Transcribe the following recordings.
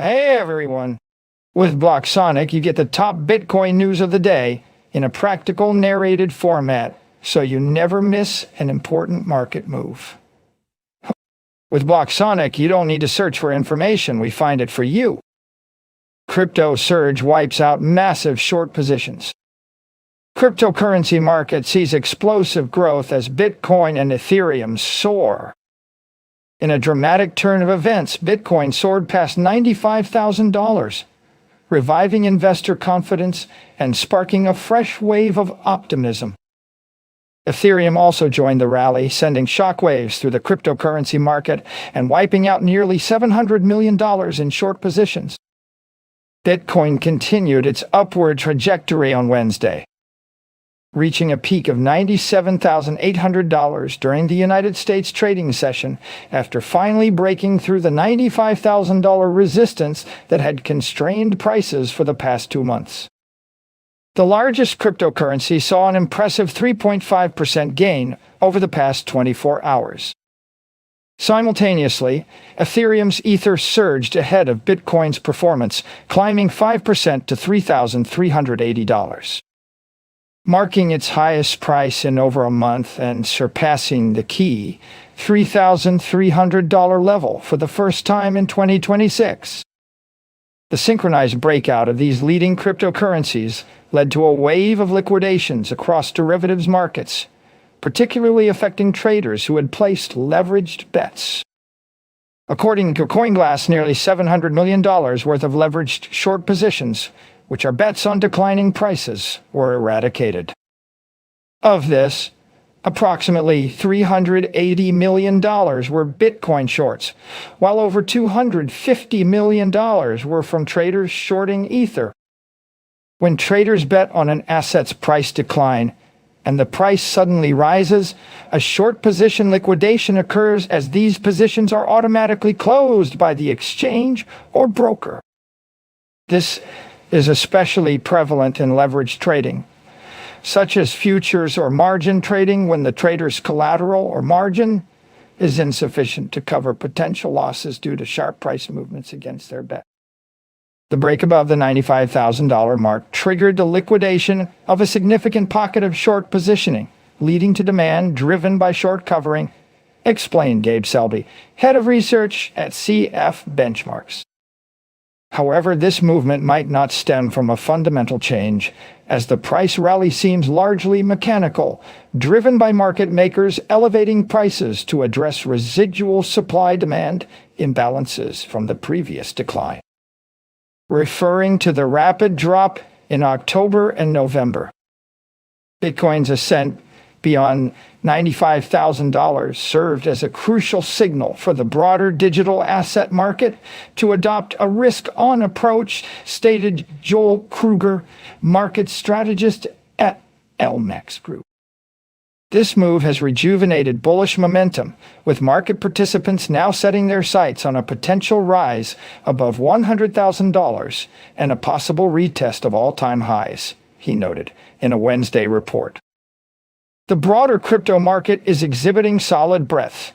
Hey everyone! With BlockSonic, you get the top Bitcoin news of the day in a practical narrated format, so you never miss an important market move. With BlockSonic, you don't need to search for information, we find it for you. Crypto surge wipes out massive short positions. Cryptocurrency market sees explosive growth as Bitcoin and Ethereum soar. In a dramatic turn of events, Bitcoin soared past $95,000, reviving investor confidence and sparking a fresh wave of optimism. Ethereum also joined the rally, sending shockwaves through the cryptocurrency market and wiping out nearly $700 million in short positions. Bitcoin continued its upward trajectory on Wednesday, reaching a peak of $97,800 during the United States trading session after finally breaking through the $95,000 resistance that had constrained prices for the past 2 months. The largest cryptocurrency saw an impressive 3.5% gain over the past 24 hours. Simultaneously, Ethereum's Ether surged ahead of Bitcoin's performance, climbing 5% to $3,380. Marking its highest price in over a month and surpassing the key $3,300 level for the first time in 2026. The synchronized breakout of these leading cryptocurrencies led to a wave of liquidations across derivatives markets, particularly affecting traders who had placed leveraged bets. According to CoinGlass, nearly $700 million worth of leveraged short positions, which are bets on declining prices, were eradicated. Of this, approximately $380 million were Bitcoin shorts, while over $250 million were from traders shorting Ether. When traders bet on an asset's price decline, and the price suddenly rises, a short position liquidation occurs as these positions are automatically closed by the exchange or broker. This is especially prevalent in leveraged trading, such as futures or margin trading, when the trader's collateral or margin is insufficient to cover potential losses due to sharp price movements against their bet. The break above the $95,000 mark triggered the liquidation of a significant pocket of short positioning, leading to demand driven by short covering, explained Gabe Selby, head of research at CF Benchmarks. However, this movement might not stem from a fundamental change, as the price rally seems largely mechanical, driven by market makers elevating prices to address residual supply-demand imbalances from the previous decline. Referring to the rapid drop in October and November, Bitcoin's ascent beyond $95,000 served as a crucial signal for the broader digital asset market to adopt a risk-on approach, stated Joel Kruger, market strategist at LMAX Group. This move has rejuvenated bullish momentum, with market participants now setting their sights on a potential rise above $100,000 and a possible retest of all-time highs, he noted in a Wednesday report. The broader crypto market is exhibiting solid breadth,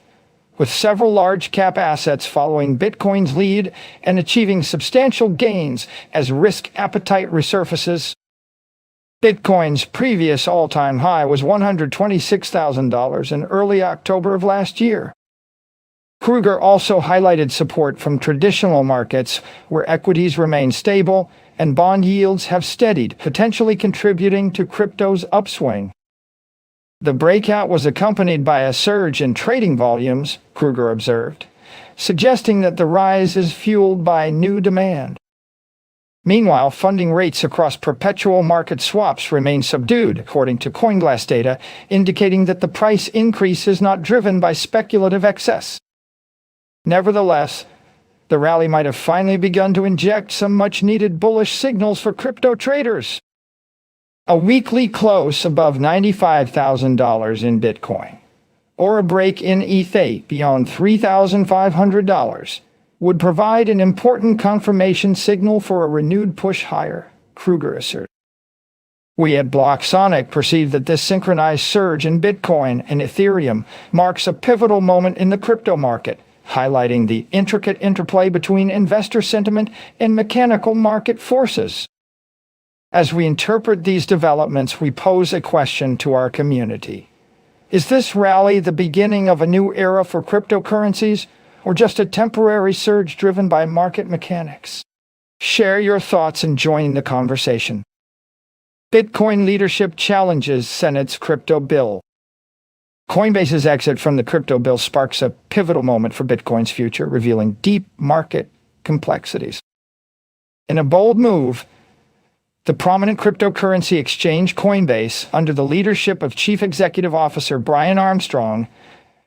with several large-cap assets following Bitcoin's lead and achieving substantial gains as risk appetite resurfaces. Bitcoin's previous all-time high was $126,000 in early October of last year. Kruger also highlighted support from traditional markets, where equities remain stable and bond yields have steadied, potentially contributing to crypto's upswing. The breakout was accompanied by a surge in trading volumes, Kruger observed, suggesting that the rise is fueled by new demand. Meanwhile, funding rates across perpetual market swaps remain subdued, according to CoinGlass data, indicating that the price increase is not driven by speculative excess. Nevertheless, the rally might have finally begun to inject some much-needed bullish signals for crypto traders. A weekly close above $95,000 in Bitcoin, or a break in ETH beyond $3,500, would provide an important confirmation signal for a renewed push higher, Kruger asserted. We at BlockSonic perceive that this synchronized surge in Bitcoin and Ethereum marks a pivotal moment in the crypto market, highlighting the intricate interplay between investor sentiment and mechanical market forces. As we interpret these developments, we pose a question to our community. Is this rally the beginning of a new era for cryptocurrencies, or just a temporary surge driven by market mechanics? Share your thoughts and join the conversation. Bitcoin leadership challenges Senate's crypto bill. Coinbase's exit from the crypto bill sparks a pivotal moment for Bitcoin's future, revealing deep market complexities. In a bold move, the prominent cryptocurrency exchange Coinbase, under the leadership of Chief Executive Officer Brian Armstrong,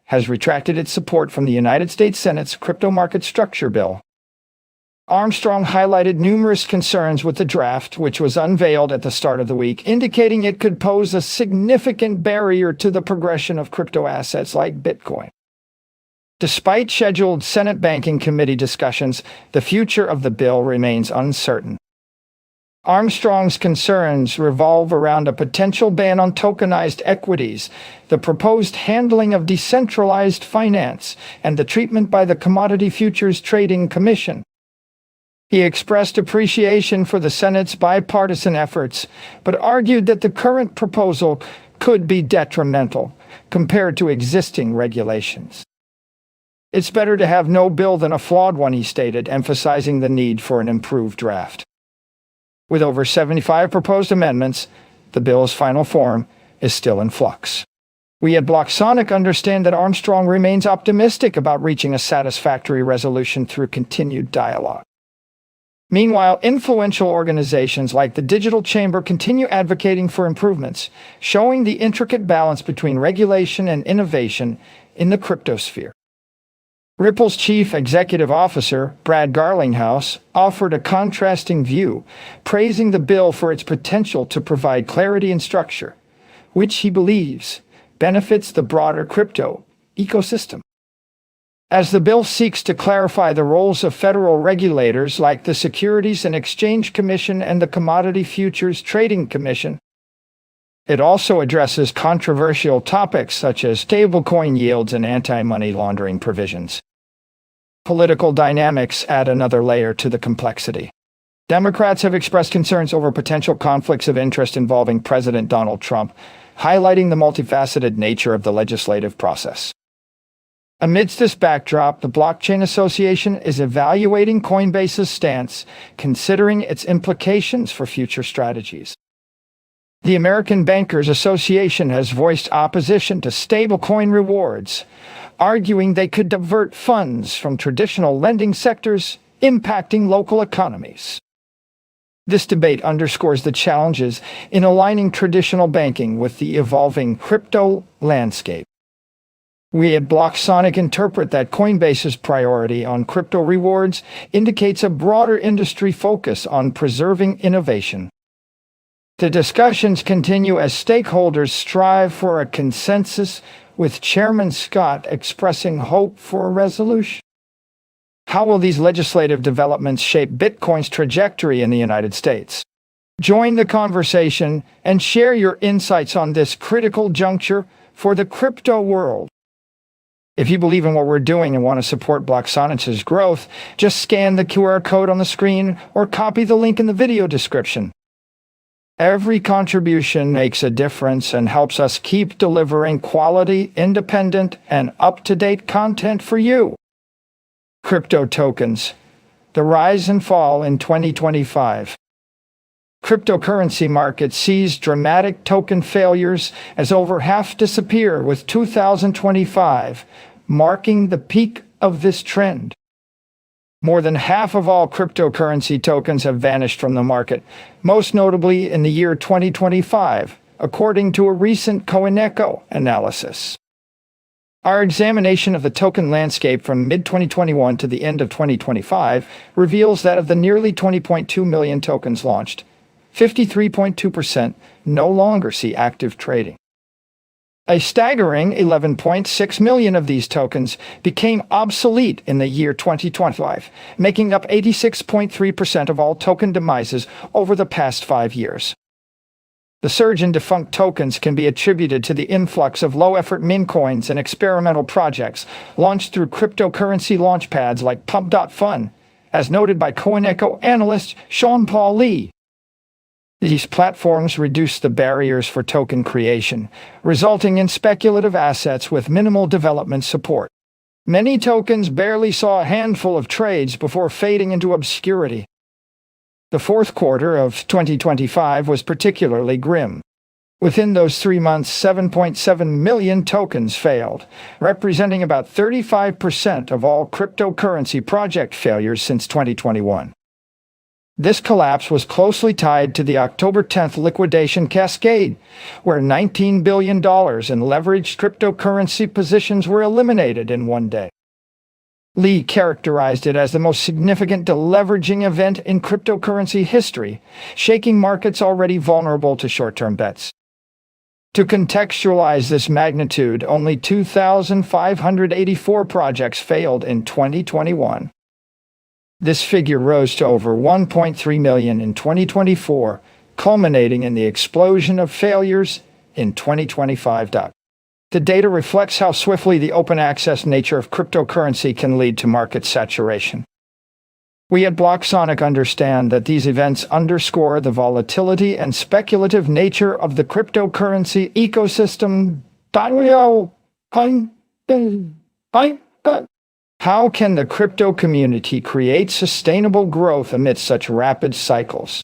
has retracted its support from the United States Senate's crypto market structure bill. Armstrong highlighted numerous concerns with the draft, which was unveiled at the start of the week, indicating it could pose a significant barrier to the progression of crypto assets like Bitcoin. Despite scheduled Senate Banking Committee discussions, the future of the bill remains uncertain. Armstrong's concerns revolve around a potential ban on tokenized equities, the proposed handling of decentralized finance, and the treatment by the Commodity Futures Trading Commission. He expressed appreciation for the Senate's bipartisan efforts, but argued that the current proposal could be detrimental compared to existing regulations. It's better to have no bill than a flawed one, he stated, emphasizing the need for an improved draft. With over 75 proposed amendments, the bill's final form is still in flux. We at BlockSonic understand that Armstrong remains optimistic about reaching a satisfactory resolution through continued dialogue. Meanwhile, influential organizations like the Digital Chamber continue advocating for improvements, showing the intricate balance between regulation and innovation in the cryptosphere. Ripple's chief executive officer, Brad Garlinghouse, offered a contrasting view, praising the bill for its potential to provide clarity and structure, which he believes benefits the broader crypto ecosystem. As the bill seeks to clarify the roles of federal regulators like the Securities and Exchange Commission and the Commodity Futures Trading Commission, it also addresses controversial topics such as stablecoin yields and anti-money laundering provisions. Political dynamics add another layer to the complexity. Democrats have expressed concerns over potential conflicts of interest involving President Donald Trump, highlighting the multifaceted nature of the legislative process. Amidst this backdrop, the Blockchain Association is evaluating Coinbase's stance, considering its implications for future strategies. The American Bankers Association has voiced opposition to stablecoin rewards, arguing they could divert funds from traditional lending sectors, impacting local economies. This debate underscores the challenges in aligning traditional banking with the evolving crypto landscape. We at BlockSonic interpret that Coinbase's priority on crypto rewards indicates a broader industry focus on preserving innovation. The discussions continue as stakeholders strive for a consensus, with Chairman Scott expressing hope for a resolution. How will these legislative developments shape Bitcoin's trajectory in the United States? Join the conversation and share your insights on this critical juncture for the crypto world. If you believe in what we're doing and want to support BlockSonic's growth, just scan the QR code on the screen or copy the link in the video description. Every contribution makes a difference and helps us keep delivering quality, independent, and up-to-date content for you. Crypto tokens: the rise and fall in 2025. Cryptocurrency market sees dramatic token failures as over half disappear, with 2025 marking the peak of this trend. More than half of all cryptocurrency tokens have vanished from the market, most notably in the year 2025, according to a recent Coineco analysis. Our examination of the token landscape from mid-2021 to the end of 2025 reveals that of the nearly 20.2 million tokens launched, 53.2% no longer see active trading. A staggering 11.6 million of these tokens became obsolete in the year 2025, making up 86.3% of all token demises over the past 5 years. The surge in defunct tokens can be attributed to the influx of low-effort meme coins and experimental projects launched through cryptocurrency launchpads like Pump.Fun, as noted by CoinEcho analyst Sean-Paul Lee. These platforms reduce the barriers for token creation, resulting in speculative assets with minimal development support. Many tokens barely saw a handful of trades before fading into obscurity. The fourth quarter of 2025 was particularly grim. Within those 3 months, 7.7 million tokens failed, representing about 35% of all cryptocurrency project failures since 2021. This collapse was closely tied to the October 10th liquidation cascade, where $19 billion in leveraged cryptocurrency positions were eliminated in one day. Lee characterized it as the most significant deleveraging event in cryptocurrency history, shaking markets already vulnerable to short-term bets. To contextualize this magnitude, only 2,584 projects failed in 2021. This figure rose to over 1.3 million in 2024, culminating in the explosion of failures in 2025. The data reflects how swiftly the open-access nature of cryptocurrency can lead to market saturation. We at BlockSonic understand that these events underscore the volatility and speculative nature of the cryptocurrency ecosystem. How can the crypto community create sustainable growth amidst such rapid cycles?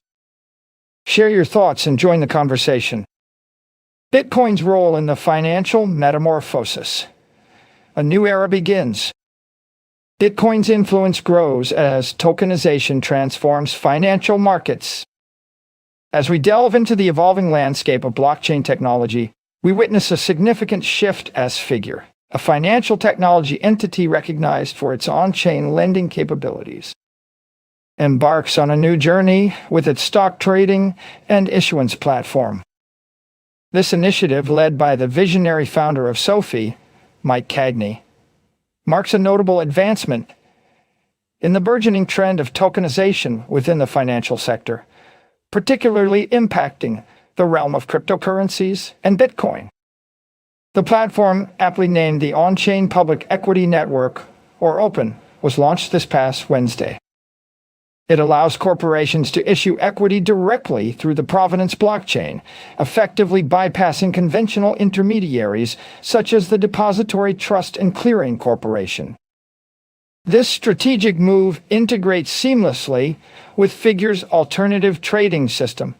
Share your thoughts and join the conversation. Bitcoin's role in the financial metamorphosis. A new era begins. Bitcoin's influence grows as tokenization transforms financial markets. As we delve into the evolving landscape of blockchain technology, we witness a significant shift as Figure, a financial technology entity recognized for its on-chain lending capabilities, embarks on a new journey with its stock trading and issuance platform. This initiative, led by the visionary founder of Sophie, Mike Cagney, marks a notable advancement in the burgeoning trend of tokenization within the financial sector, particularly impacting the realm of cryptocurrencies and Bitcoin. The platform, aptly named the On-Chain Public Equity Network, or OPEN, was launched this past Wednesday. It allows corporations to issue equity directly through the Provenance blockchain, effectively bypassing conventional intermediaries such as the Depository Trust and Clearing Corporation. This strategic move integrates seamlessly with Figure's alternative trading system,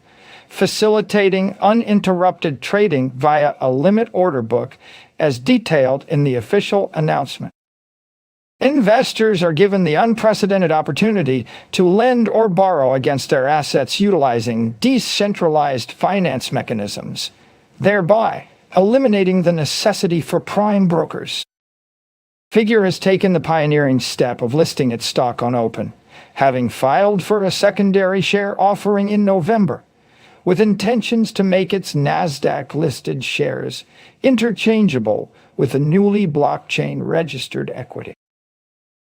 facilitating uninterrupted trading via a limit order book as detailed in the official announcement. Investors are given the unprecedented opportunity to lend or borrow against their assets utilizing decentralized finance mechanisms, thereby eliminating the necessity for prime brokers. Figure has taken the pioneering step of listing its stock on Open, having filed for a secondary share offering in November, with intentions to make its NASDAQ-listed shares interchangeable with the newly blockchain-registered equity.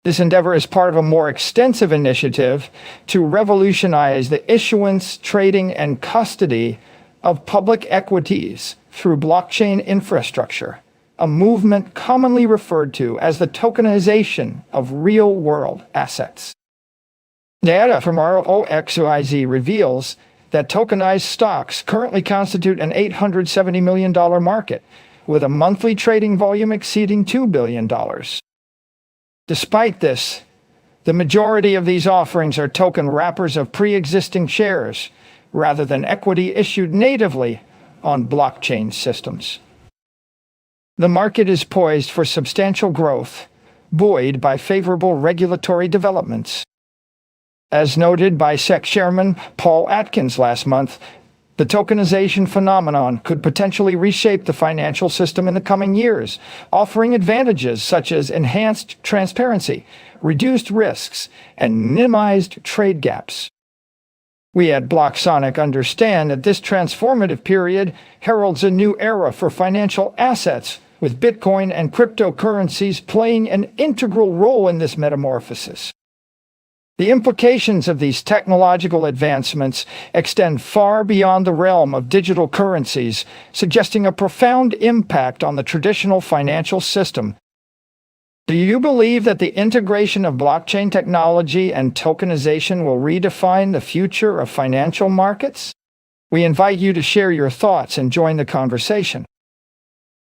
This endeavor is part of a more extensive initiative to revolutionize the issuance, trading, and custody of public equities through blockchain infrastructure, a movement commonly referred to as the tokenization of real-world assets. Data from ROXYZ reveals that tokenized stocks currently constitute an $870 million market, with a monthly trading volume exceeding $2 billion. Despite this, the majority of these offerings are token wrappers of pre-existing shares, rather than equity issued natively on blockchain systems. The market is poised for substantial growth, buoyed by favorable regulatory developments. As noted by SEC Chairman Paul Atkins last month, the tokenization phenomenon could potentially reshape the financial system in the coming years, offering advantages such as enhanced transparency, reduced risks, and minimized trade gaps. We at BlockSonic understand that this transformative period heralds a new era for financial assets, with Bitcoin and cryptocurrencies playing an integral role in this metamorphosis. The implications of these technological advancements extend far beyond the realm of digital currencies, suggesting a profound impact on the traditional financial system. Do you believe that the integration of blockchain technology and tokenization will redefine the future of financial markets? We invite you to share your thoughts and join the conversation.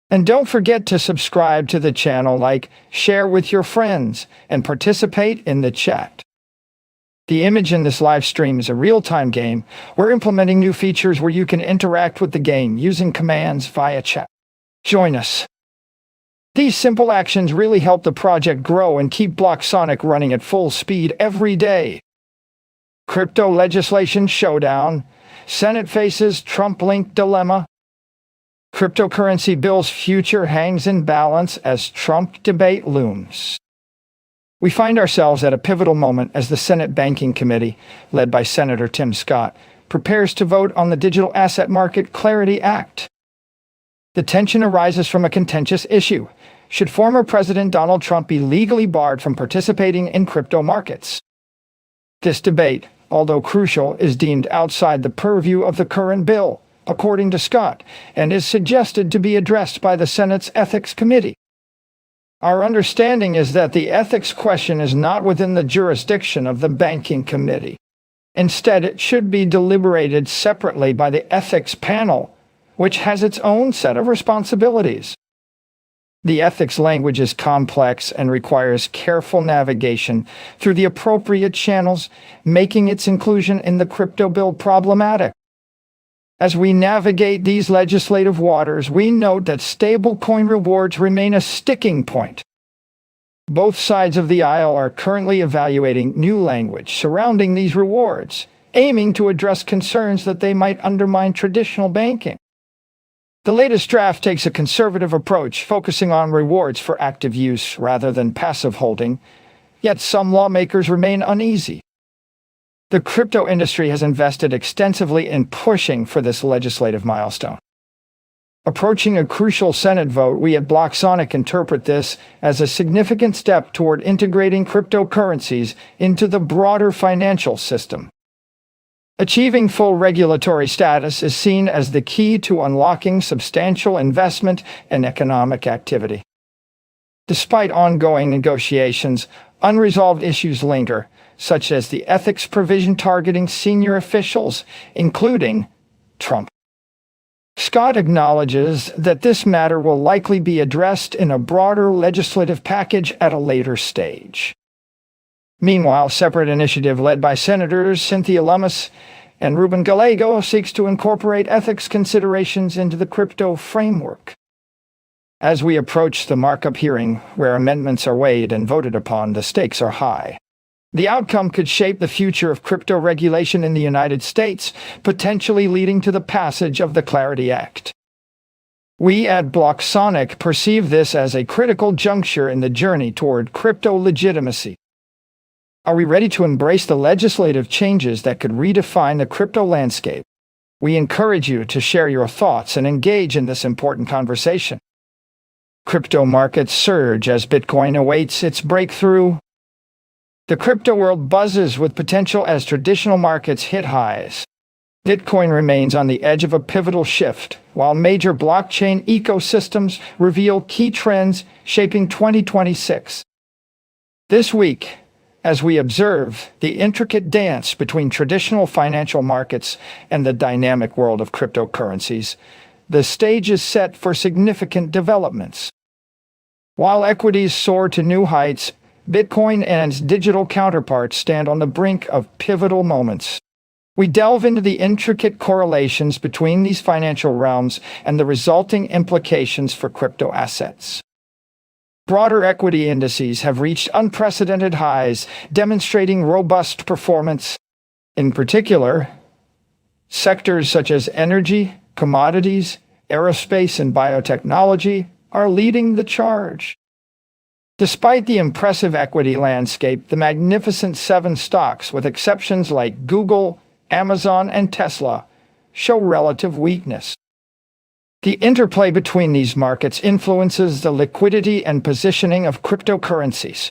And don't forget to subscribe to the channel, like, share with your friends, and participate in the chat. The image in this live stream is a real-time game. We're implementing new features where you can interact with the game using commands via chat. Join us. These simple actions really help the project grow and keep BlockSonic running at full speed every day. Crypto legislation showdown. Senate faces Trump-linked dilemma. Cryptocurrency bill's future hangs in balance as Trump debate looms. We find ourselves at a pivotal moment as the Senate Banking Committee, led by Senator Tim Scott, prepares to vote on the Digital Asset Market Clarity Act. The tension arises from a contentious issue. Should former President Donald Trump be legally barred from participating in crypto markets? This debate, although crucial, is deemed outside the purview of the current bill, according to Scott, and is suggested to be addressed by the Senate's Ethics Committee. Our understanding is that the ethics question is not within the jurisdiction of the Banking Committee. Instead, it should be deliberated separately by the Ethics Panel, which has its own set of responsibilities. The ethics language is complex and requires careful navigation through the appropriate channels, making its inclusion in the crypto bill problematic. As we navigate these legislative waters, we note that stablecoin rewards remain a sticking point. Both sides of the aisle are currently evaluating new language surrounding these rewards, aiming to address concerns that they might undermine traditional banking. The latest draft takes a conservative approach, focusing on rewards for active use rather than passive holding, yet some lawmakers remain uneasy. The crypto industry has invested extensively in pushing for this legislative milestone. Approaching a crucial Senate vote, we at BlockSonic interpret this as a significant step toward integrating cryptocurrencies into the broader financial system. Achieving full regulatory status is seen as the key to unlocking substantial investment and economic activity. Despite ongoing negotiations, unresolved issues linger, such as the ethics provision targeting senior officials, including Trump. Scott acknowledges that this matter will likely be addressed in a broader legislative package at a later stage. Meanwhile, a separate initiative led by Senators Cynthia Lummis and Ruben Gallego seeks to incorporate ethics considerations into the crypto framework. As we approach the markup hearing, where amendments are weighed and voted upon, the stakes are high. The outcome could shape the future of crypto regulation in the United States, potentially leading to the passage of the Clarity Act. We at BlockSonic perceive this as a critical juncture in the journey toward crypto legitimacy. Are we ready to embrace the legislative changes that could redefine the crypto landscape? We encourage you to share your thoughts and engage in this important conversation. Crypto markets surge as Bitcoin awaits its breakthrough. The crypto world buzzes with potential as traditional markets hit highs. Bitcoin remains on the edge of a pivotal shift, while major blockchain ecosystems reveal key trends shaping 2026. This week, as we observe the intricate dance between traditional financial markets and the dynamic world of cryptocurrencies, the stage is set for significant developments. While equities soar to new heights, Bitcoin and its digital counterparts stand on the brink of pivotal moments. We delve into the intricate correlations between these financial realms and the resulting implications for crypto assets. Broader equity indices have reached unprecedented highs, demonstrating robust performance. In particular, sectors such as energy, commodities, aerospace, and biotechnology are leading the charge. Despite the impressive equity landscape, the Magnificent Seven stocks, with exceptions like Google, Amazon, and Tesla, show relative weakness. The interplay between these markets influences the liquidity and positioning of cryptocurrencies.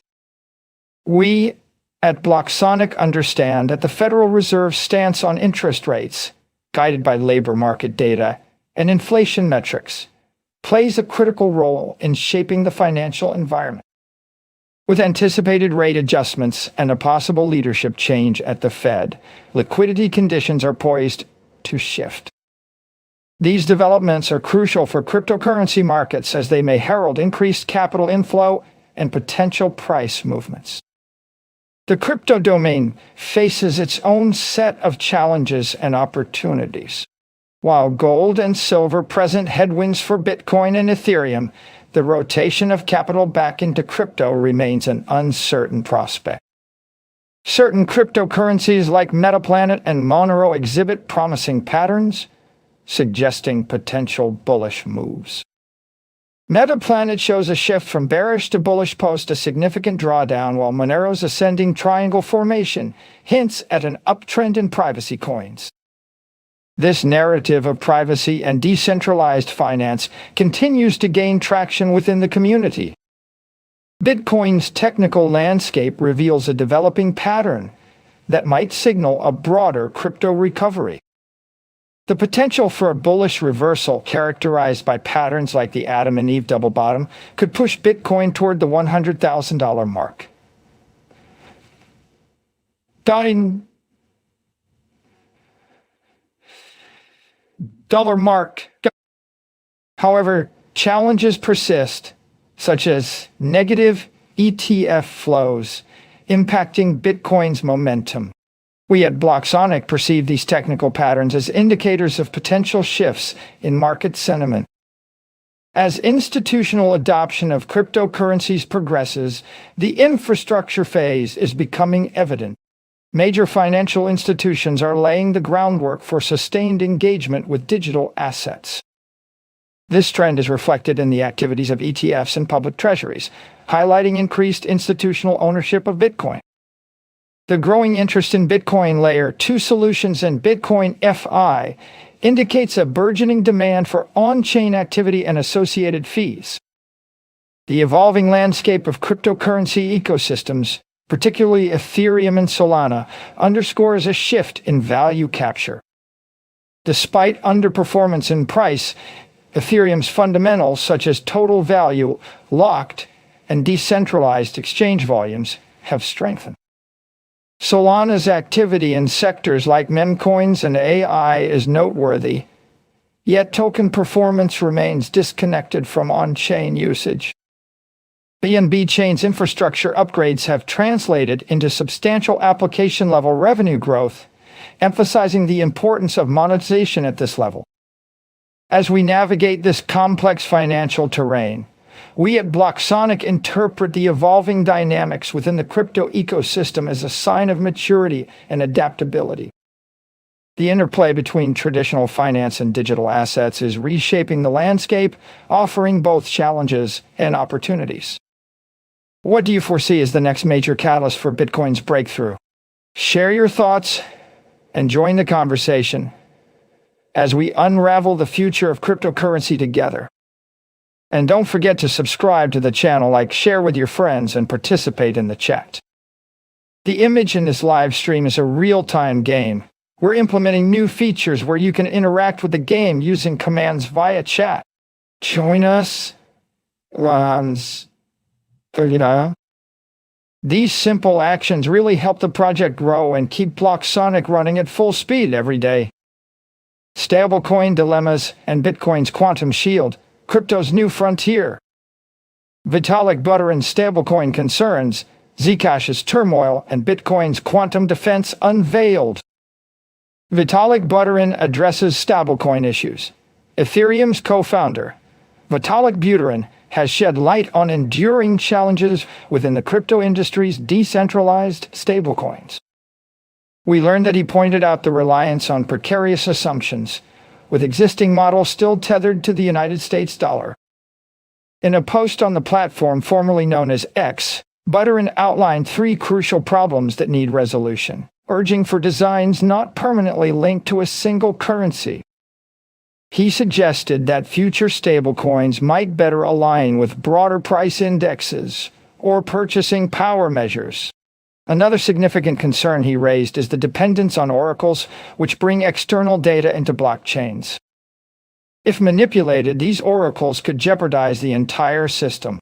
We, At BlockSonic, understand that the Federal Reserve's stance on interest rates, guided by labor market data and inflation metrics, plays a critical role in shaping the financial environment. With anticipated rate adjustments and a possible leadership change at the Fed, liquidity conditions are poised to shift. These developments are crucial for cryptocurrency markets as they may herald increased capital inflow and potential price movements. The crypto domain faces its own set of challenges and opportunities. While gold and silver present headwinds for Bitcoin and Ethereum, the rotation of capital back into crypto remains an uncertain prospect. Certain cryptocurrencies like Metaplanet and Monero exhibit promising patterns, suggesting potential bullish moves. Metaplanet shows a shift from bearish to bullish post a significant drawdown, while Monero's ascending triangle formation hints at an uptrend in privacy coins. This narrative of privacy and decentralized finance continues to gain traction within the community. Bitcoin's technical landscape reveals a developing pattern that might signal a broader crypto recovery. The potential for a bullish reversal characterized by patterns like the Adam and Eve double bottom could push Bitcoin toward the $100,000 mark. Dollar mark. However, challenges persist, such as negative ETF flows impacting Bitcoin's momentum. We at BlockSonic perceive these technical patterns as indicators of potential shifts in market sentiment. As institutional adoption of cryptocurrencies progresses, the infrastructure phase is becoming evident. Major financial institutions are laying the groundwork for sustained engagement with digital assets. This trend is reflected in the activities of ETFs and public treasuries, highlighting increased institutional ownership of Bitcoin. The growing interest in Bitcoin Layer 2 solutions and Bitcoin FI indicates a burgeoning demand for on-chain activity and associated fees. The evolving landscape of cryptocurrency ecosystems, particularly Ethereum and Solana, underscores a shift in value capture. Despite underperformance in price, Ethereum's fundamentals such as total value, locked, and decentralized exchange volumes have strengthened. Solana's activity in sectors like memcoins and AI is noteworthy, yet token performance remains disconnected from on-chain usage. BNB Chain's infrastructure upgrades have translated into substantial application-level revenue growth, emphasizing the importance of monetization at this level. As we navigate this complex financial terrain, we at BlockSonic interpret the evolving dynamics within the crypto ecosystem as a sign of maturity and adaptability. The interplay between traditional finance and digital assets is reshaping the landscape, offering both challenges and opportunities. What do you foresee as the next major catalyst for Bitcoin's breakthrough? Share your thoughts and join the conversation as we unravel the future of cryptocurrency together. And don't forget to subscribe to the channel, share with your friends, and participate in the chat. The image in this live stream is a real-time game. We're implementing new features where you can interact with the game using commands via chat. Join us. These simple actions really help the project grow and keep BlockSonic running at full speed every day. Stablecoin dilemmas and Bitcoin's quantum shield, crypto's new frontier. Vitalik Buterin's stablecoin concerns, Zcash's turmoil, and Bitcoin's quantum defense unveiled. Vitalik Buterin addresses stablecoin issues. Ethereum's co-founder, Vitalik Buterin, has shed light on enduring challenges within the crypto industry's decentralized stablecoins. We learned that he pointed out the reliance on precarious assumptions, with existing models still tethered to the United States dollar. In a post on the platform formerly known as X, Buterin outlined 3 crucial problems that need resolution, urging for designs not permanently linked to a single currency. He suggested that future stablecoins might better align with broader price indexes or purchasing power measures. Another significant concern he raised is the dependence on oracles, which bring external data into blockchains. If manipulated, these oracles could jeopardize the entire system.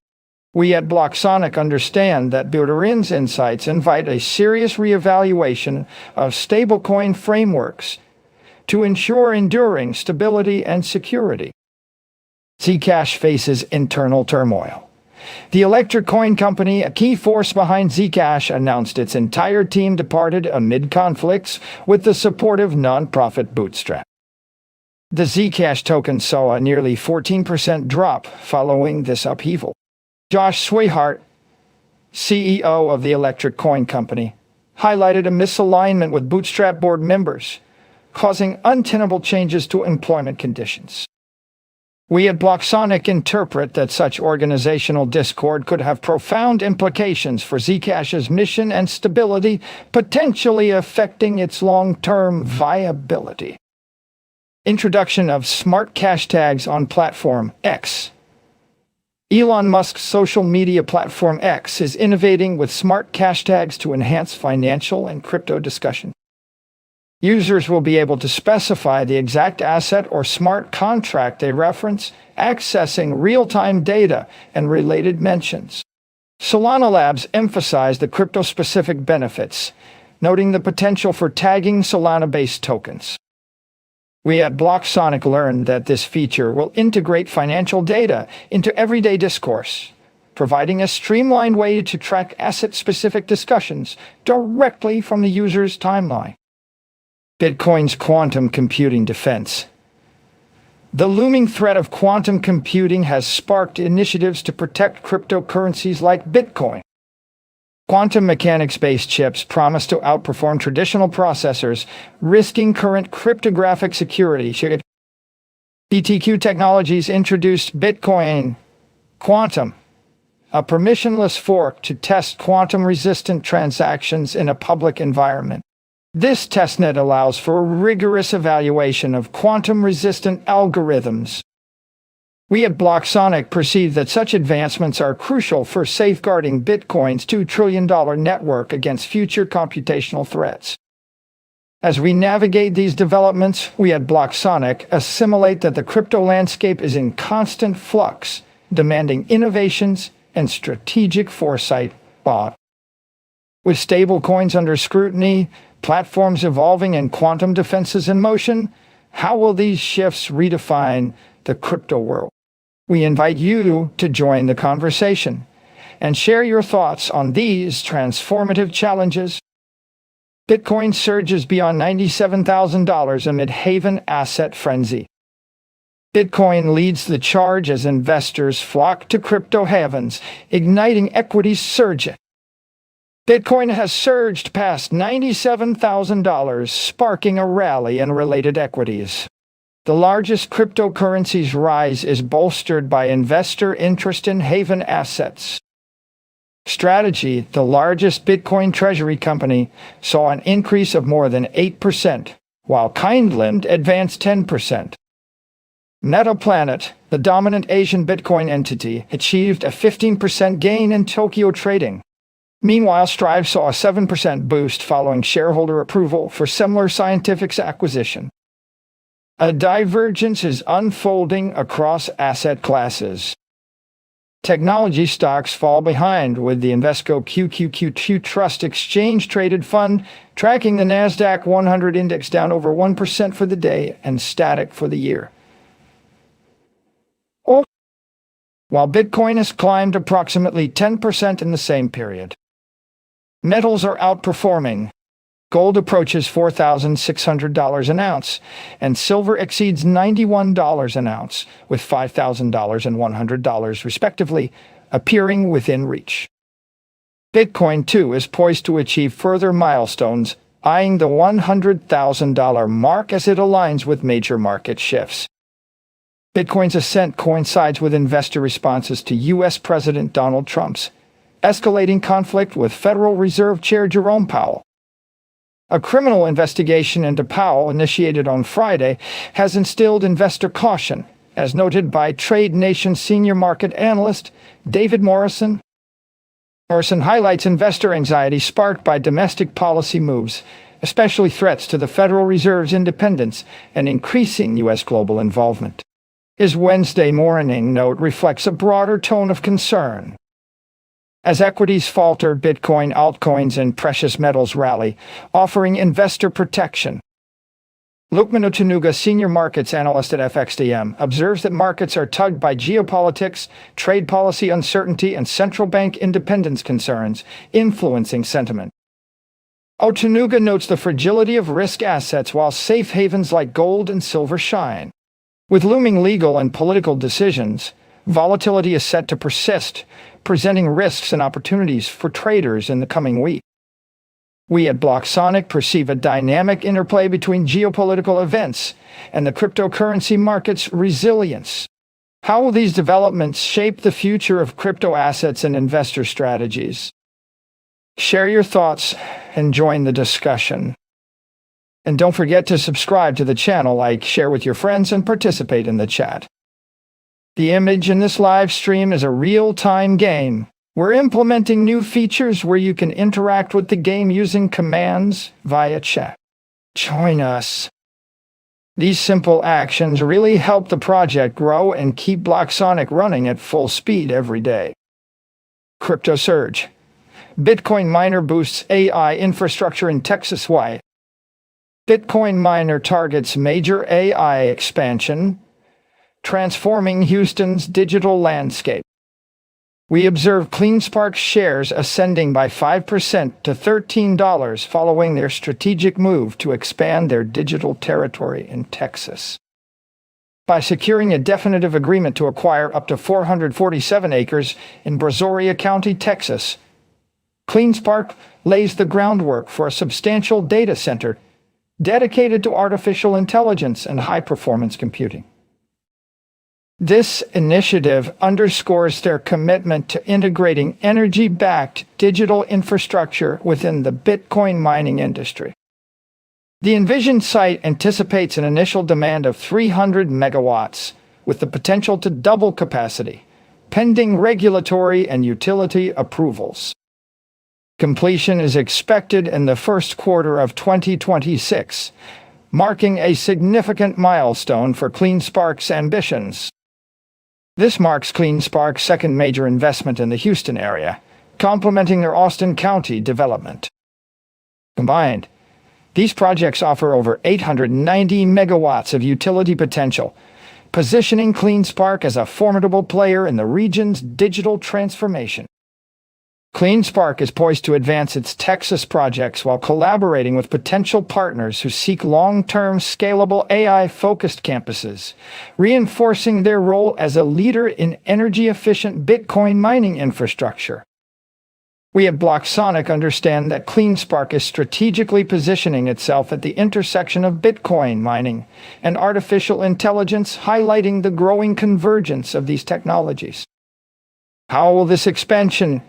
We at BlockSonic understand that Peruvian's insights invite a serious reevaluation of stablecoin frameworks to ensure enduring stability and security. Zcash faces internal turmoil. The electric coin company, a key force behind Zcash, announced its entire team departed amid conflicts with the supportive nonprofit Bootstrap. The Zcash token saw a nearly 14% drop following this upheaval. Josh Swihart, CEO of the electric coin company, highlighted a misalignment with Bootstrap board members, causing untenable changes to employment conditions. We at BlockSonic interpret that such organizational discord could have profound implications for Zcash's mission and stability, potentially affecting its long-term viability. Introduction of smart cash tags on platform X. Elon Musk's social media platform X is innovating with smart cash tags to enhance financial and crypto discussion. Users will be able to specify the exact asset or smart contract they reference, accessing real-time data and related mentions. Solana Labs emphasized the crypto-specific benefits, noting the potential for tagging Solana-based tokens. We at BlockSonic learned that this feature will integrate financial data into everyday discourse, providing a streamlined way to track asset-specific discussions directly from the user's timeline. Bitcoin's quantum computing defense. The looming threat of quantum computing has sparked initiatives to protect cryptocurrencies like Bitcoin. Quantum mechanics-based chips promise to outperform traditional processors, risking current cryptographic security. BTQ Technologies introduced Bitcoin Quantum, a permissionless fork to test quantum-resistant transactions in a public environment. This testnet allows for a rigorous evaluation of quantum-resistant algorithms. We at BlockSonic perceive that such advancements are crucial for safeguarding Bitcoin's $2 trillion network against future computational threats. As we navigate these developments, we at BlockSonic assimilate that the crypto landscape is in constant flux, demanding innovations and strategic foresight. With stablecoins under scrutiny, platforms evolving, and quantum defenses in motion, how will these shifts redefine the crypto world? We invite you to join the conversation and share your thoughts on these transformative challenges. Bitcoin surges beyond $97,000 amid haven asset frenzy. Bitcoin leads the charge as investors flock to crypto havens, igniting equities surge. Bitcoin has surged past $97,000, sparking a rally in related equities. The largest cryptocurrency's rise is bolstered by investor interest in haven assets. Strategy, the largest Bitcoin treasury company, saw an increase of more than 8%, while Kindland advanced 10%. Metaplanet, the dominant Asian Bitcoin entity, achieved a 15% gain in Tokyo trading. Meanwhile, Strive saw a 7% boost following shareholder approval for Semler Scientific's acquisition. A divergence is unfolding across asset classes. Technology stocks fall behind, with the Invesco QQQ Trust Exchange-Traded Fund tracking the NASDAQ 100 index down over 1% for the day and static for the year. While Bitcoin has climbed approximately 10% in the same period. Metals are outperforming. Gold approaches $4,600 an ounce, and silver exceeds $91 an ounce, with $5,000 and $100 respectively appearing within reach. Bitcoin, too, is poised to achieve further milestones, eyeing the $100,000 mark as it aligns with major market shifts. Bitcoin's ascent coincides with investor responses to U.S. President Donald Trump's escalating conflict with Federal Reserve Chair Jerome Powell. A criminal investigation into Powell, initiated on Friday, has instilled investor caution, as noted by Trade Nation senior market analyst David Morrison. Orson highlights investor anxiety sparked by domestic policy moves, especially threats to the Federal Reserve's independence and increasing U.S. global involvement. His Wednesday morning note reflects a broader tone of concern. As equities falter, Bitcoin, altcoins, and precious metals rally, offering investor protection. Lukman Otunuga, senior markets analyst at FXDM, observes that markets are tugged by geopolitics, trade policy uncertainty, and central bank independence concerns, influencing sentiment. Otunuga notes the fragility of risk assets while safe havens like gold and silver shine. With looming legal and political decisions, volatility is set to persist, presenting risks and opportunities for traders in the coming week. We at BlockSonic perceive a dynamic interplay between geopolitical events and the cryptocurrency market's resilience. How will these developments shape the future of crypto assets and investor strategies? Share your thoughts and join the discussion. And don't forget to subscribe to the channel, like, share with your friends, and participate in the chat. The image in this live stream is a real-time game. We're implementing new features where you can interact with the game using commands via chat. Join us. These simple actions really help the project grow and keep BlockSonic running at full speed every day. Crypto surge. Bitcoin miner boosts AI infrastructure in Texas. Why? Bitcoin miner targets major AI expansion, transforming Houston's digital landscape. We observe CleanSpark shares ascending by 5% to $13 following their strategic move to expand their digital territory in Texas. By securing a definitive agreement to acquire up to 447 acres in Brazoria County, Texas, CleanSpark lays the groundwork for a substantial data center dedicated to artificial intelligence and high-performance computing. This initiative underscores their commitment to integrating energy-backed digital infrastructure within the Bitcoin mining industry. The envisioned site anticipates an initial demand of 300 megawatts, with the potential to double capacity, pending regulatory and utility approvals. Completion is expected in the first quarter of 2026, marking a significant milestone for CleanSpark's ambitions. This marks CleanSpark's second major investment in the Houston area, complementing their Austin County development. Combined, these projects offer over 890 megawatts of utility potential, positioning CleanSpark as a formidable player in the region's digital transformation. CleanSpark is poised to advance its Texas projects while collaborating with potential partners who seek long-term, scalable AI-focused campuses, reinforcing their role as a leader in energy-efficient Bitcoin mining infrastructure. We at BlockSonic understand that CleanSpark is strategically positioning itself at the intersection of Bitcoin mining and artificial intelligence, highlighting the growing convergence of these technologies. How will this expansion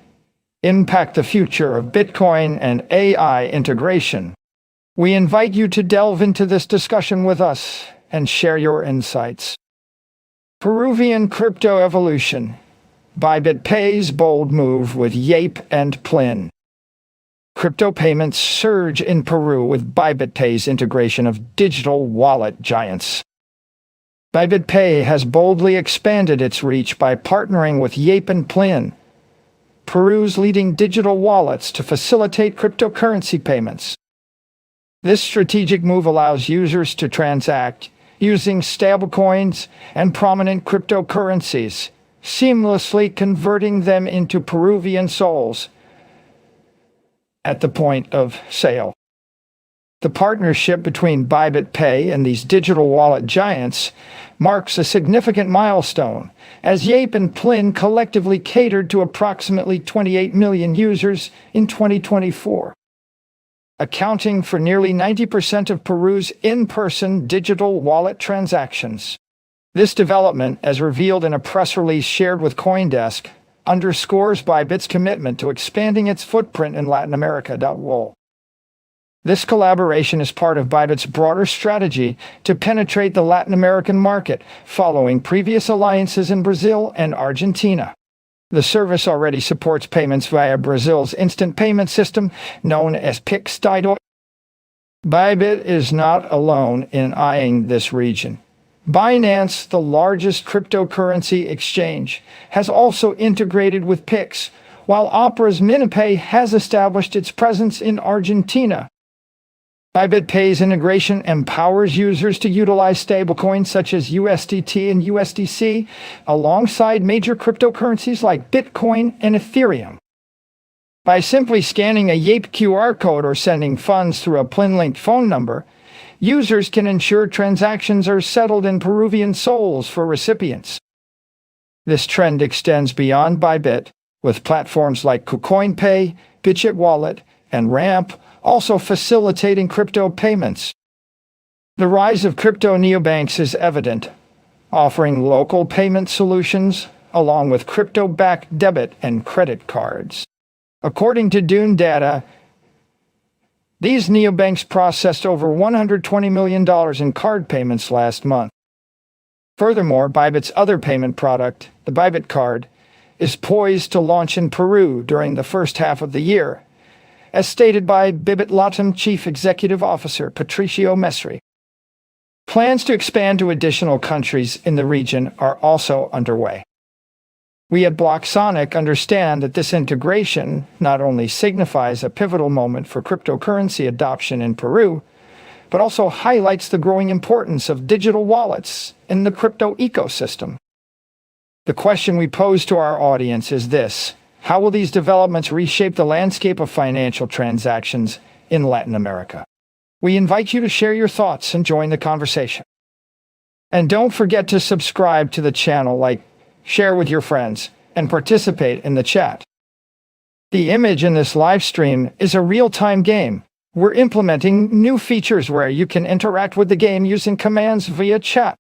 impact the future of Bitcoin and AI integration? We invite you to delve into this discussion with us and share your insights. Peruvian crypto evolution. Bybit pays bold move with Yape and Plin. Crypto payments surge in Peru with Bybit Pay's integration of digital wallet giants. Bybit Pay has boldly expanded its reach by partnering with Yape and Plin, Peru's leading digital wallets, to facilitate cryptocurrency payments. This strategic move allows users to transact using stablecoins and prominent cryptocurrencies, seamlessly converting them into Peruvian sols at the point of sale. The partnership between Bybit Pay and these digital wallet giants marks a significant milestone, as Yape and Plin collectively catered to approximately 28 million users in 2024, accounting for nearly 90% of Peru's in-person digital wallet transactions. This development, as revealed in a press release shared with CoinDesk, underscores Bybit's commitment to expanding its footprint in Latin America. This collaboration is part of Bybit's broader strategy to penetrate the Latin American market, following previous alliances in Brazil and Argentina. The service already supports payments via Brazil's instant payment system, known as Pix. Bybit is not alone in eyeing this region. Binance, the largest cryptocurrency exchange, has also integrated with Pix, while Opera's MiniPay has established its presence in Argentina. Bybit Pay's integration empowers users to utilize stablecoins such as USDT and USDC alongside major cryptocurrencies like Bitcoin and Ethereum. By simply scanning a Yape QR code or sending funds through a Plin-linked phone number, users can ensure transactions are settled in Peruvian soles for recipients. This trend extends beyond Bybit, with platforms like KuCoin Pay, Bybit Wallet, and Ramp also facilitating crypto payments. The rise of crypto neobanks is evident, offering local payment solutions along with crypto-backed debit and credit cards. According to Dune data, these neobanks processed over $120 million in card payments last month. Furthermore, Bybit's other payment product, the Bybit card, is poised to launch in Peru during the first half of the year, as stated by Bybit Latam Chief Executive Officer Patricio Mesri. Plans to expand to additional countries in the region are also underway. We at BlockSonic understand that this integration not only signifies a pivotal moment for cryptocurrency adoption in Peru, but also highlights the growing importance of digital wallets in the crypto ecosystem. The question we pose to our audience is this: how will these developments reshape the landscape of financial transactions in Latin America? We invite you to share your thoughts and join the conversation. And don't forget to subscribe to the channel, share with your friends, and participate in the chat. The image in this live stream is a real-time game. We're implementing new features where you can interact with the game using commands via chat.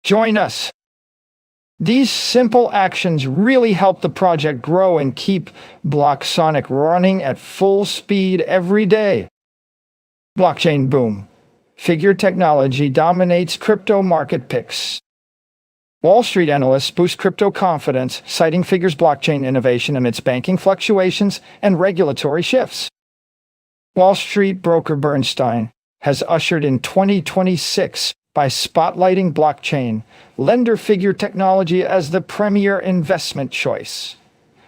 Join us. These simple actions really help the project grow and keep BlockSonic running at full speed every day. Blockchain boom. Figure technology dominates crypto market picks. Wall Street analysts boost crypto confidence, citing Figure's blockchain innovation amidst banking fluctuations and regulatory shifts. Wall Street broker Bernstein has ushered in 2026 by spotlighting blockchain lender Figure technology as the premier investment choice,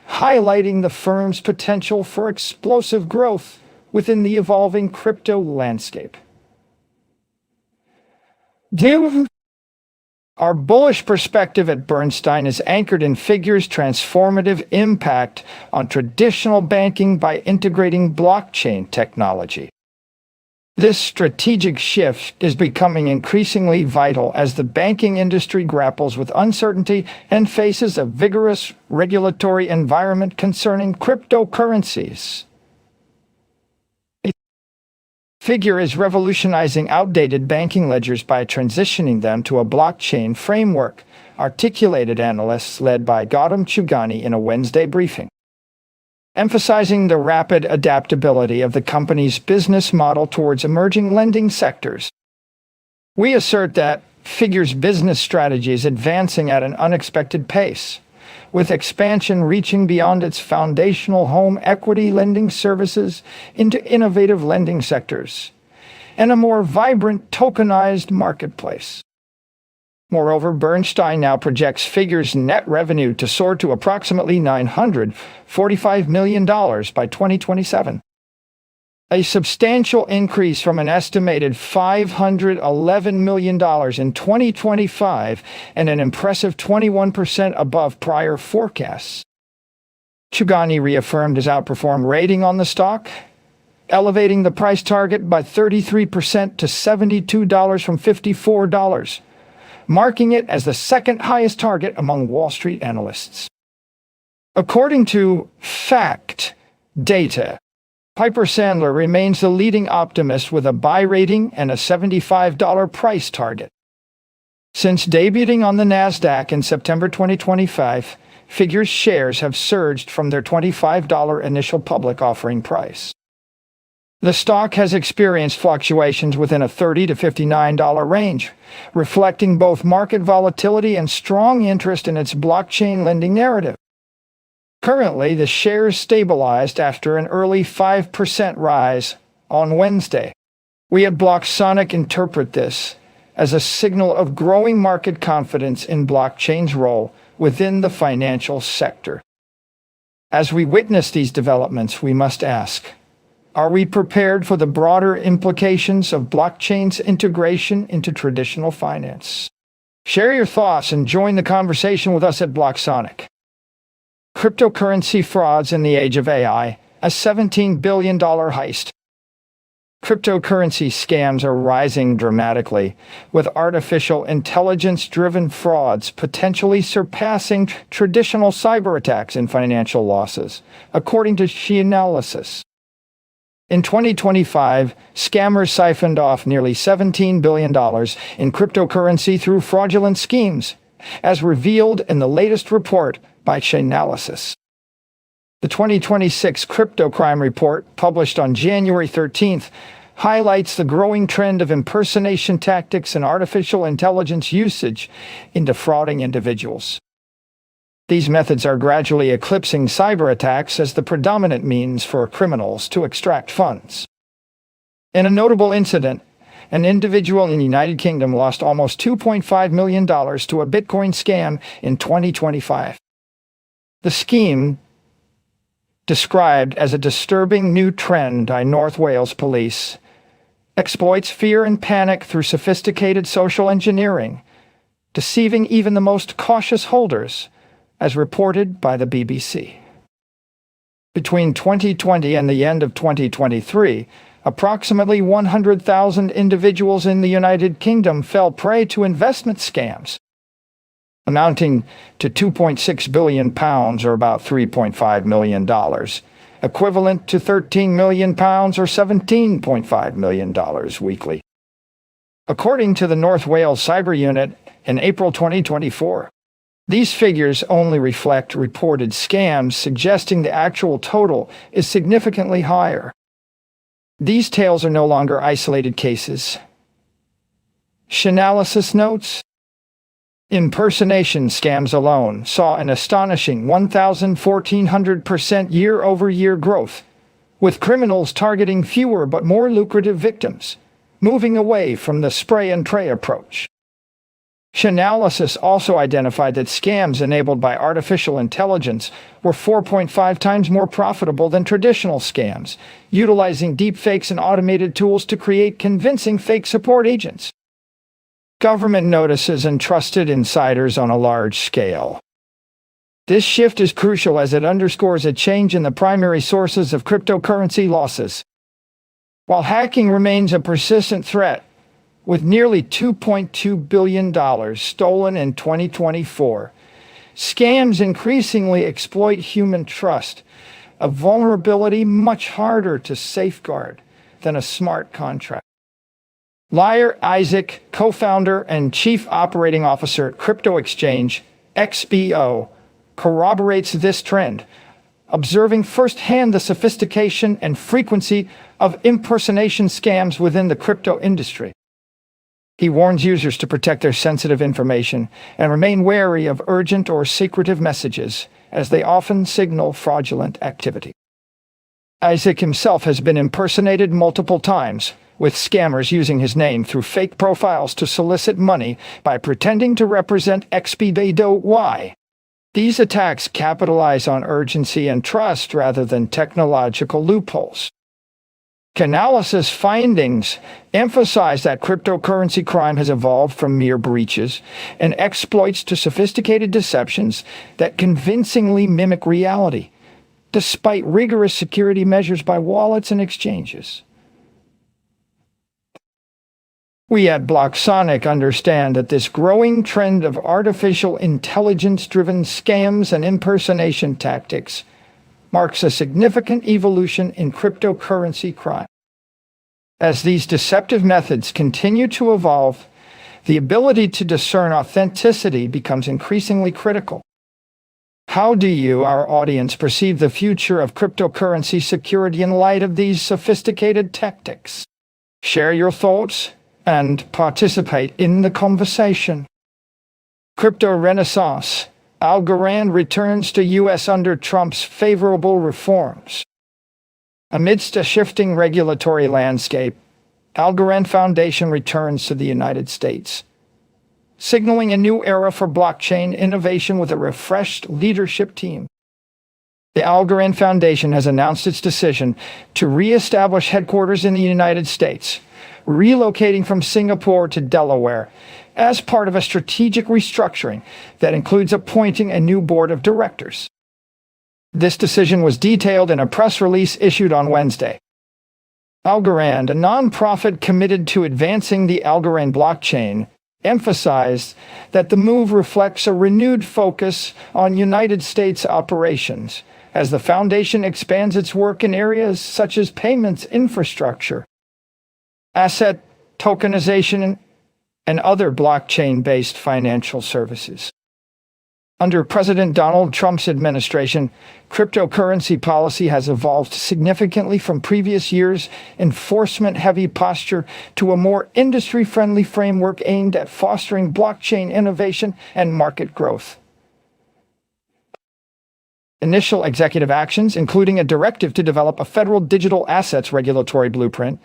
highlighting the firm's potential for explosive growth within the evolving crypto landscape. Our bullish perspective at Bernstein is anchored in Figure's transformative impact on traditional banking by integrating blockchain technology. This strategic shift is becoming increasingly vital as the banking industry grapples with uncertainty and faces a vigorous regulatory environment concerning cryptocurrencies. Figure is revolutionizing outdated banking ledgers by transitioning them to a blockchain framework, articulated analysts led by Gautam Chugani in a Wednesday briefing, emphasizing the rapid adaptability of the company's business model towards emerging lending sectors. We assert that Figure's business strategy is advancing at an unexpected pace, with expansion reaching beyond its foundational home equity lending services into innovative lending sectors and a more vibrant tokenized marketplace. Moreover, Bernstein now projects Figure's net revenue to soar to approximately $945 million by 2027, a substantial increase from an estimated $511 million in 2025 and an impressive 21% above prior forecasts. Chugani reaffirmed his outperform rating on the stock, elevating the price target by 33% to $72 from $54. Marking it as the second highest target among Wall Street analysts. According to Fact Data, Piper Sandler remains the leading optimist with a buy rating and a $75 price target. Since debuting on the Nasdaq in September 2025, Figure's shares have surged from their $25 initial public offering price. The stock has experienced fluctuations within a $30 to $59 range, reflecting both market volatility and strong interest in its blockchain lending narrative. Currently, the shares stabilized after an early 5% rise on Wednesday. We at BlockSonic interpret this as a signal of growing market confidence in blockchain's role within the financial sector. As we witness these developments, we must ask, are we prepared for the broader implications of blockchain's integration into traditional finance? Share your thoughts and join the conversation with us at BlockSonic. Cryptocurrency frauds in the age of AI, a $17 billion heist. Cryptocurrency scams are rising dramatically, with artificial intelligence-driven frauds potentially surpassing traditional cyber attacks in financial losses, according to Chainalysis. In 2025, scammers siphoned off nearly $17 billion in cryptocurrency through fraudulent schemes, as revealed in the latest report by Chainalysis. The 2026 Crypto Crime Report, published on January 13th, highlights the growing trend of impersonation tactics and artificial intelligence usage in defrauding individuals. These methods are gradually eclipsing cyber attacks as the predominant means for criminals to extract funds. In a notable incident, an individual in the United Kingdom lost almost $2.5 million to a Bitcoin scam in 2025. The scheme, described as a disturbing new trend by North Wales police, exploits fear and panic through sophisticated social engineering, deceiving even the most cautious holders, as reported by the BBC. Between 2020 and the end of 2023, approximately 100,000 individuals in the United Kingdom fell prey to investment scams, amounting to £2.6 billion, or about $3.5 million, equivalent to £13 million or $17.5 million weekly. According to the North Wales Cyber Unit in April 2024, these figures only reflect reported scams, suggesting the actual total is significantly higher. These tales are no longer isolated cases. Chainalysis notes, impersonation scams alone saw an astonishing 1,400% year-over-year growth, with criminals targeting fewer but more lucrative victims, moving away from the spray-and-pray approach. Chainalysis also identified that scams enabled by artificial intelligence were 4.5 times more profitable than traditional scams, utilizing deepfakes and automated tools to create convincing fake support agents. Government notices and trusted insiders on a large scale. This shift is crucial as it underscores a change in the primary sources of cryptocurrency losses. While hacking remains a persistent threat, with nearly $2.2 billion stolen in 2024, scams increasingly exploit human trust, a vulnerability much harder to safeguard than a smart contract. Liar Isaac, co-founder and chief operating officer at crypto exchange XBO, corroborates this trend, observing firsthand the sophistication and frequency of impersonation scams within the crypto industry. He warns users to protect their sensitive information and remain wary of urgent or secretive messages, as they often signal fraudulent activity. Isaac himself has been impersonated multiple times, with scammers using his name through fake profiles to solicit money by pretending to represent XBO. These attacks capitalize on urgency and trust rather than technological loopholes. Chainalysis findings emphasize that cryptocurrency crime has evolved from mere breaches and exploits to sophisticated deceptions that convincingly mimic reality, despite rigorous security measures by wallets and exchanges. We at BlockSonic understand that this growing trend of artificial intelligence-driven scams and impersonation tactics marks a significant evolution in cryptocurrency crime. As these deceptive methods continue to evolve, the ability to discern authenticity becomes increasingly critical. How do you, our audience, perceive the future of cryptocurrency security in light of these sophisticated tactics? Share your thoughts and participate in the conversation. Crypto Renaissance, Algorand returns to U.S. under Trump's favorable reforms. Amidst a shifting regulatory landscape, Algorand Foundation returns to the United States, signaling a new era for blockchain innovation with a refreshed leadership team. The Algorand Foundation has announced its decision to re-establish headquarters in the United States, relocating from Singapore to Delaware as part of a strategic restructuring that includes appointing a new board of directors. This decision was detailed in a press release issued on Wednesday. Algorand, a nonprofit committed to advancing the Algorand blockchain, emphasized that the move reflects a renewed focus on United States operations as the foundation expands its work in areas such as payments infrastructure, asset tokenization, and other blockchain-based financial services. Under President Donald Trump's administration, cryptocurrency policy has evolved significantly from previous years' enforcement-heavy posture to a more industry-friendly framework aimed at fostering blockchain innovation and market growth. Initial executive actions, including a directive to develop a federal digital assets regulatory blueprint,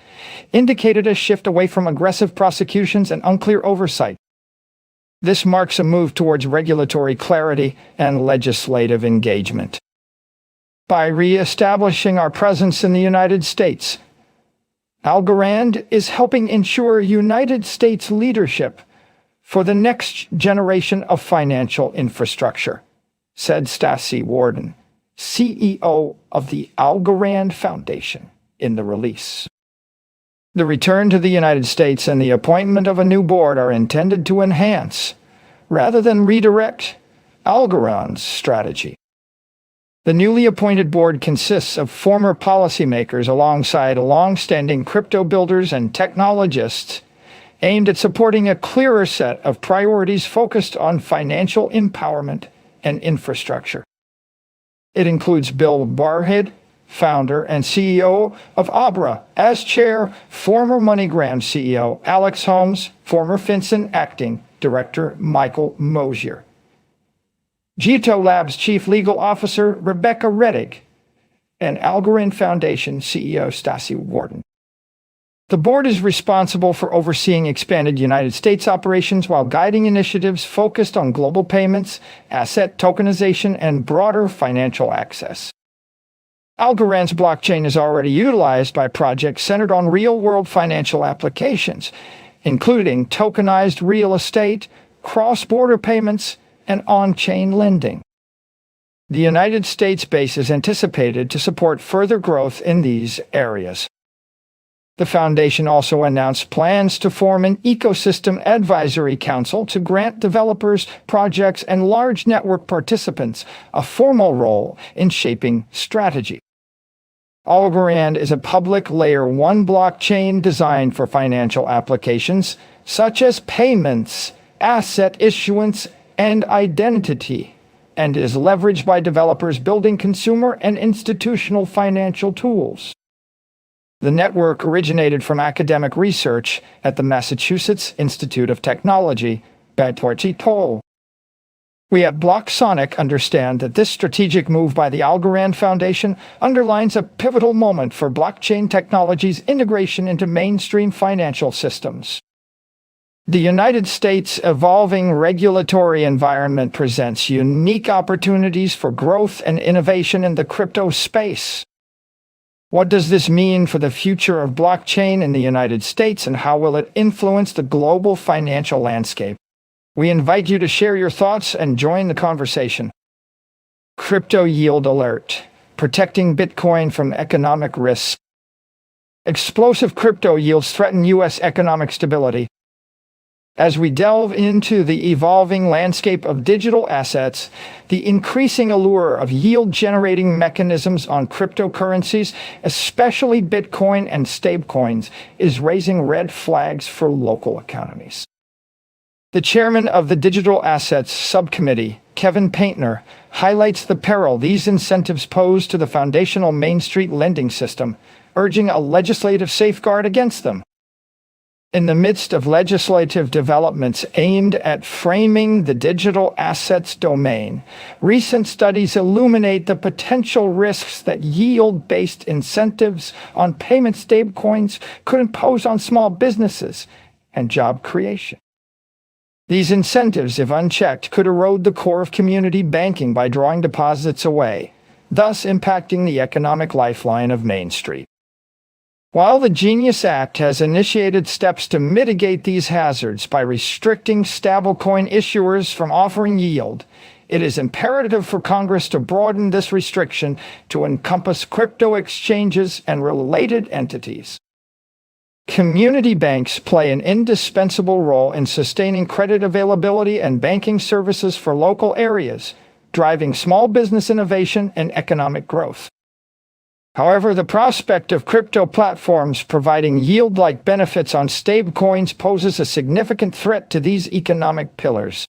indicated a shift away from aggressive prosecutions and unclear oversight. This marks a move towards regulatory clarity and legislative engagement. By re-establishing our presence in the United States, Algorand is helping ensure United States leadership for the next generation of financial infrastructure, said Stassi Worden, CEO of the Algorand Foundation, in the release. The return to the United States and the appointment of a new board are intended to enhance, rather than redirect, Algorand's strategy. The newly appointed board consists of former policymakers alongside long-standing crypto builders and technologists, aimed at supporting a clearer set of priorities focused on financial empowerment and infrastructure. It includes Bill Barhead, founder and CEO of Abra, as chair, former MoneyGram CEO Alex Holmes, former FinCEN acting director Michael Mosier, Gito Labs chief legal officer Rebecca Reddick, and Algorand Foundation CEO Stassi Worden. The board is responsible for overseeing expanded United States operations while guiding initiatives focused on global payments, asset tokenization, and broader financial access. Algorand's blockchain is already utilized by projects centered on real-world financial applications, including tokenized real estate, cross-border payments, and on-chain lending. The United States base is anticipated to support further growth in these areas. The foundation also announced plans to form an ecosystem advisory council to grant developers, projects, and large network participants a formal role in shaping strategy. Algorand is a public Layer 1 blockchain designed for financial applications such as payments, asset issuance, and identity, and is leveraged by developers building consumer and institutional financial tools. The network originated from academic research at the Massachusetts Institute of Technology, Bybit. We at BlockSonic understand that this strategic move by the Algorand Foundation underlines a pivotal moment for blockchain technology's integration into mainstream financial systems. The United States' evolving regulatory environment presents unique opportunities for growth and innovation in the crypto space. What does this mean for the future of blockchain in the United States, and how will it influence the global financial landscape? We invite you to share your thoughts and join the conversation. Crypto Yield Alert: Protecting Bitcoin from Economic Risks. Explosive crypto yields threaten U.S. economic stability. As we delve into the evolving landscape of digital assets, the increasing allure of yield-generating mechanisms on cryptocurrencies, especially Bitcoin and stablecoins, is raising red flags for local economies. The chairman of the Digital Assets Subcommittee, Kevin Paintner, highlights the peril these incentives pose to the foundational Main Street lending system, urging a legislative safeguard against them. In the midst of legislative developments aimed at framing the digital assets domain, recent studies illuminate the potential risks that yield-based incentives on payment stablecoins could impose on small businesses and job creation. These incentives, if unchecked, could erode the core of community banking by drawing deposits away, thus impacting the economic lifeline of Main Street. While the Genius Act has initiated steps to mitigate these hazards by restricting stablecoin issuers from offering yield, it is imperative for Congress to broaden this restriction to encompass crypto exchanges and related entities. Community banks play an indispensable role in sustaining credit availability and banking services for local areas, driving small business innovation and economic growth. However, the prospect of crypto platforms providing yield-like benefits on stablecoins poses a significant threat to these economic pillars.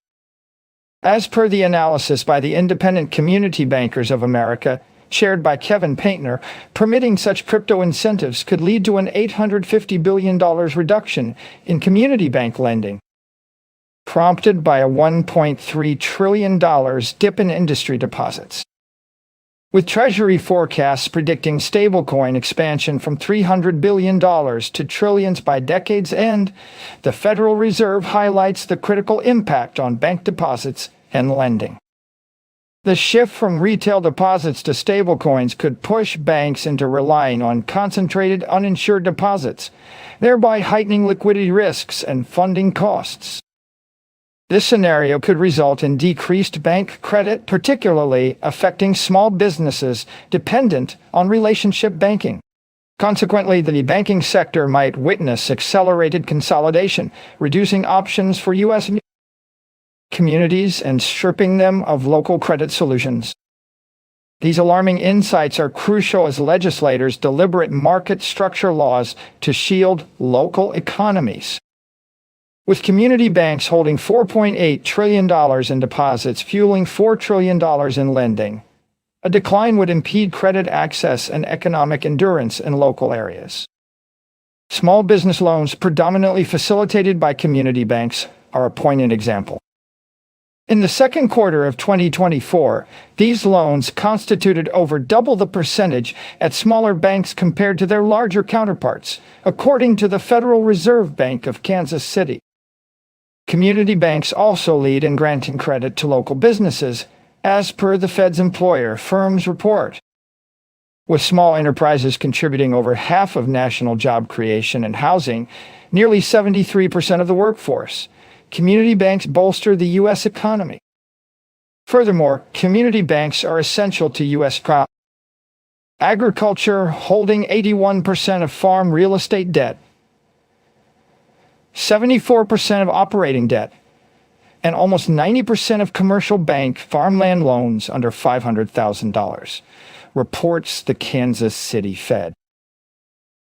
As per the analysis by the Independent Community Bankers of America, chaired by Kevin Paintner, permitting such crypto incentives could lead to an $850 billion reduction in community bank lending, prompted by a $1.3 trillion dip in industry deposits. With Treasury forecasts predicting stablecoin expansion from $300 billion to trillions by decade's end, the Federal Reserve highlights the critical impact on bank deposits and lending. The shift from retail deposits to stablecoins could push banks into relying on concentrated uninsured deposits, thereby heightening liquidity risks and funding costs. This scenario could result in decreased bank credit, particularly affecting small businesses dependent on relationship banking. Consequently, the banking sector might witness accelerated consolidation, reducing options for U.S. communities and stripping them of local credit solutions. These alarming insights are crucial as legislators deliberate market structure laws to shield local economies. With community banks holding $4.8 trillion in deposits fueling $4 trillion in lending, a decline would impede credit access and economic endurance in local areas. Small business loans, predominantly facilitated by community banks, are a poignant example. In the second quarter of 2024, these loans constituted over double the percentage at smaller banks compared to their larger counterparts, according to the Federal Reserve Bank of Kansas City. Community banks also lead in granting credit to local businesses, as per the Fed's employer firms report. With small enterprises contributing over half of national job creation and housing, nearly 73% of the workforce, community banks bolster the U.S. economy. Furthermore, community banks are essential to U.S. agriculture, holding 81% of farm real estate debt, 74% of operating debt, and almost 90% of commercial bank farmland loans under $500,000, reports the Kansas City Fed.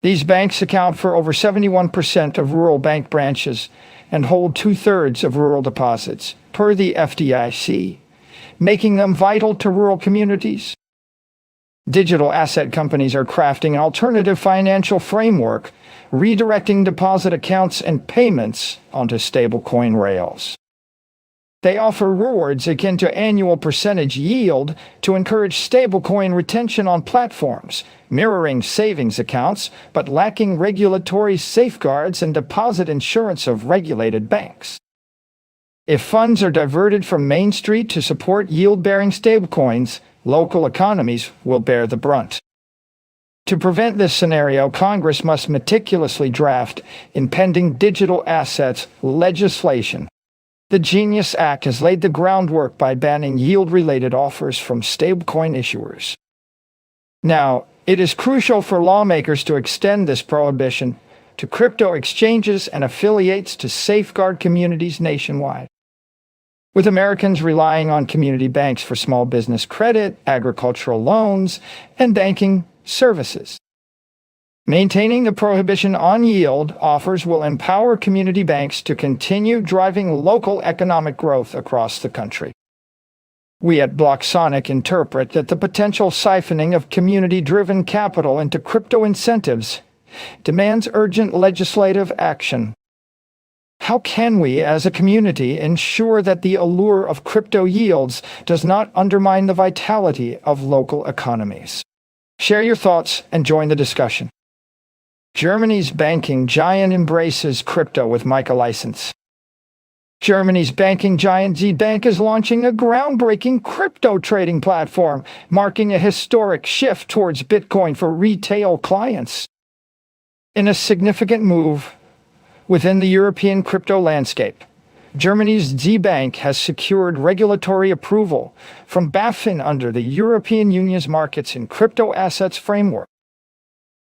These banks account for over 71% of rural bank branches and hold 2/3 of rural deposits, per the FDIC, making them vital to rural communities. Digital asset companies are crafting an alternative financial framework, redirecting deposit accounts and payments onto stablecoin rails. They offer rewards akin to annual percentage yield to encourage stablecoin retention on platforms, mirroring savings accounts, but lacking regulatory safeguards and deposit insurance of regulated banks. If funds are diverted from Main Street to support yield-bearing stablecoins, local economies will bear the brunt. To prevent this scenario, Congress must meticulously draft impending digital assets legislation. The Genius Act has laid the groundwork by banning yield-related offers from stablecoin issuers. Now, it is crucial for lawmakers to extend this prohibition to crypto exchanges and affiliates to safeguard communities nationwide. With Americans relying on community banks for small business credit, agricultural loans, and banking services, maintaining the prohibition on yield offers will empower community banks to continue driving local economic growth across the country. We at BlockSonic interpret that the potential siphoning of community-driven capital into crypto incentives demands urgent legislative action. How can we, as a community, ensure that the allure of crypto yields does not undermine the vitality of local economies? Share your thoughts and join the discussion. Germany's banking giant embraces crypto with MiCA license. Germany's banking giant Z-Bank is launching a groundbreaking crypto trading platform, marking a historic shift towards Bitcoin for retail clients. In a significant move within the European crypto landscape, Germany's Z-Bank has secured regulatory approval from BaFin under the European Union's Markets in Crypto Assets framework.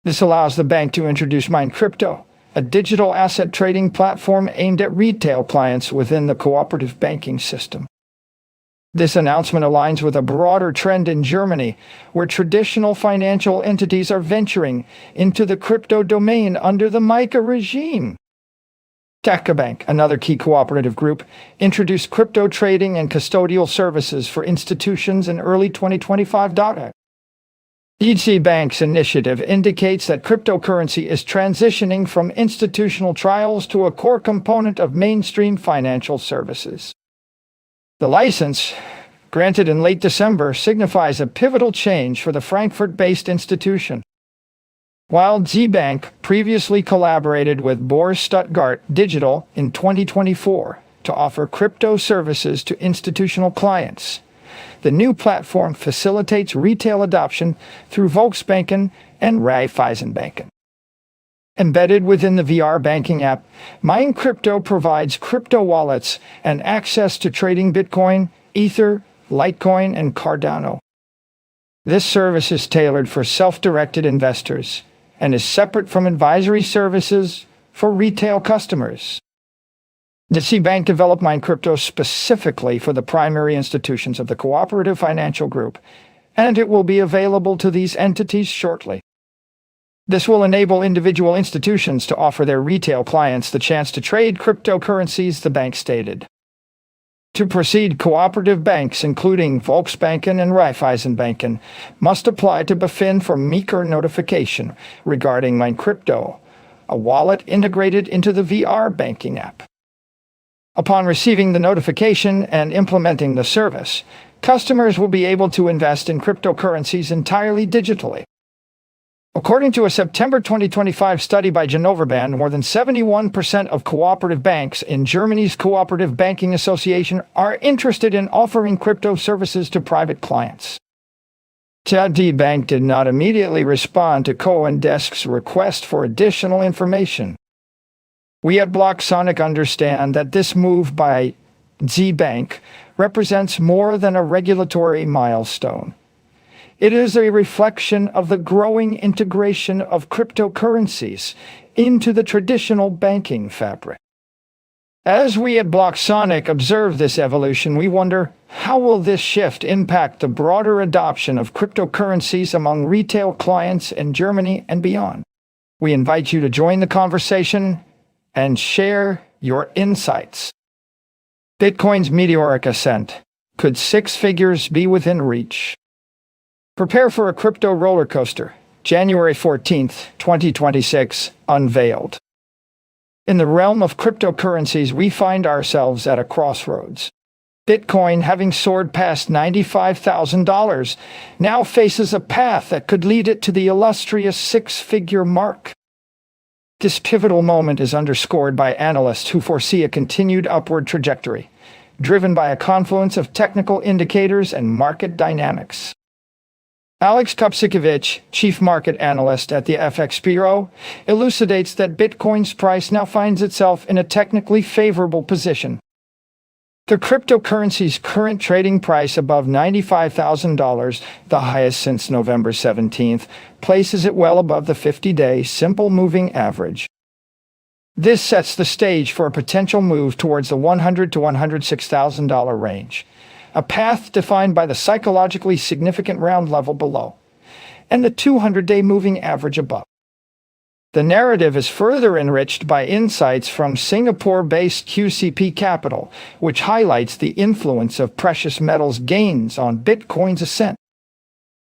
This allows the bank to introduce Mine Crypto, a digital asset trading platform aimed at retail clients within the cooperative banking system. This announcement aligns with a broader trend in Germany, where traditional financial entities are venturing into the crypto domain under the MiCA regime. Bank, another key cooperative group, introduced crypto trading and custodial services for institutions in early 2025. EC Bank's initiative indicates that cryptocurrency is transitioning from institutional trials to a core component of mainstream financial services. The license, granted in late December, signifies a pivotal change for the Frankfurt-based institution. While Z-Bank previously collaborated with Bors Stuttgart Digital in 2024 to offer crypto services to institutional clients, the new platform facilitates retail adoption through Volksbanken and Raiffeisenbanken. Embedded within the VR banking app, Mine Crypto provides crypto wallets and access to trading Bitcoin, Ether, Litecoin, and Cardano. This service is tailored for self-directed investors and is separate from advisory services for retail customers. The Z-Bank developed Mine Crypto specifically for the primary institutions of the Cooperative Financial Group, and it will be available to these entities shortly. This will enable individual institutions to offer their retail clients the chance to trade cryptocurrencies, the bank stated. To proceed, cooperative banks, including Volksbanken and Raiffeisenbanken, must apply to BaFin for MiCA notification regarding Mine Crypto, a wallet integrated into the VR banking app. Upon receiving the notification and implementing the service, customers will be able to invest in cryptocurrencies entirely digitally. According to a September 2025 study by Genoverban, more than 71% of cooperative banks in Germany's Cooperative Banking Association are interested in offering crypto services to private clients. Z-Bank did not immediately respond to CoinDesk's request for additional information. We at BlockSonic understand that this move by Z-Bank represents more than a regulatory milestone. It is a reflection of the growing integration of cryptocurrencies into the traditional banking fabric. As we at BlockSonic observe this evolution, we wonder, how will this shift impact the broader adoption of cryptocurrencies among retail clients in Germany and beyond? We invite you to join the conversation and share your insights. Bitcoin's meteoric ascent. Could six figures be within reach? Prepare for a crypto roller coaster. January 14th, 2026, unveiled. In the realm of cryptocurrencies, we find ourselves at a crossroads. Bitcoin, having soared past $95,000, now faces a path that could lead it to the illustrious six-figure mark. This pivotal moment is underscored by analysts who foresee a continued upward trajectory, driven by a confluence of technical indicators and market dynamics. Alex Kupczykiewicz, chief market analyst at the FX Bureau, elucidates that Bitcoin's price now finds itself in a technically favorable position. The cryptocurrency's current trading price above $95,000, the highest since November 17th, places it well above the 50-day simple moving average. This sets the stage for a potential move towards the $100,000 to $106,000 range, a path defined by the psychologically significant round level below and the 200-day moving average above. The narrative is further enriched by insights from Singapore-based QCP Capital, which highlights the influence of precious metals gains on Bitcoin's ascent.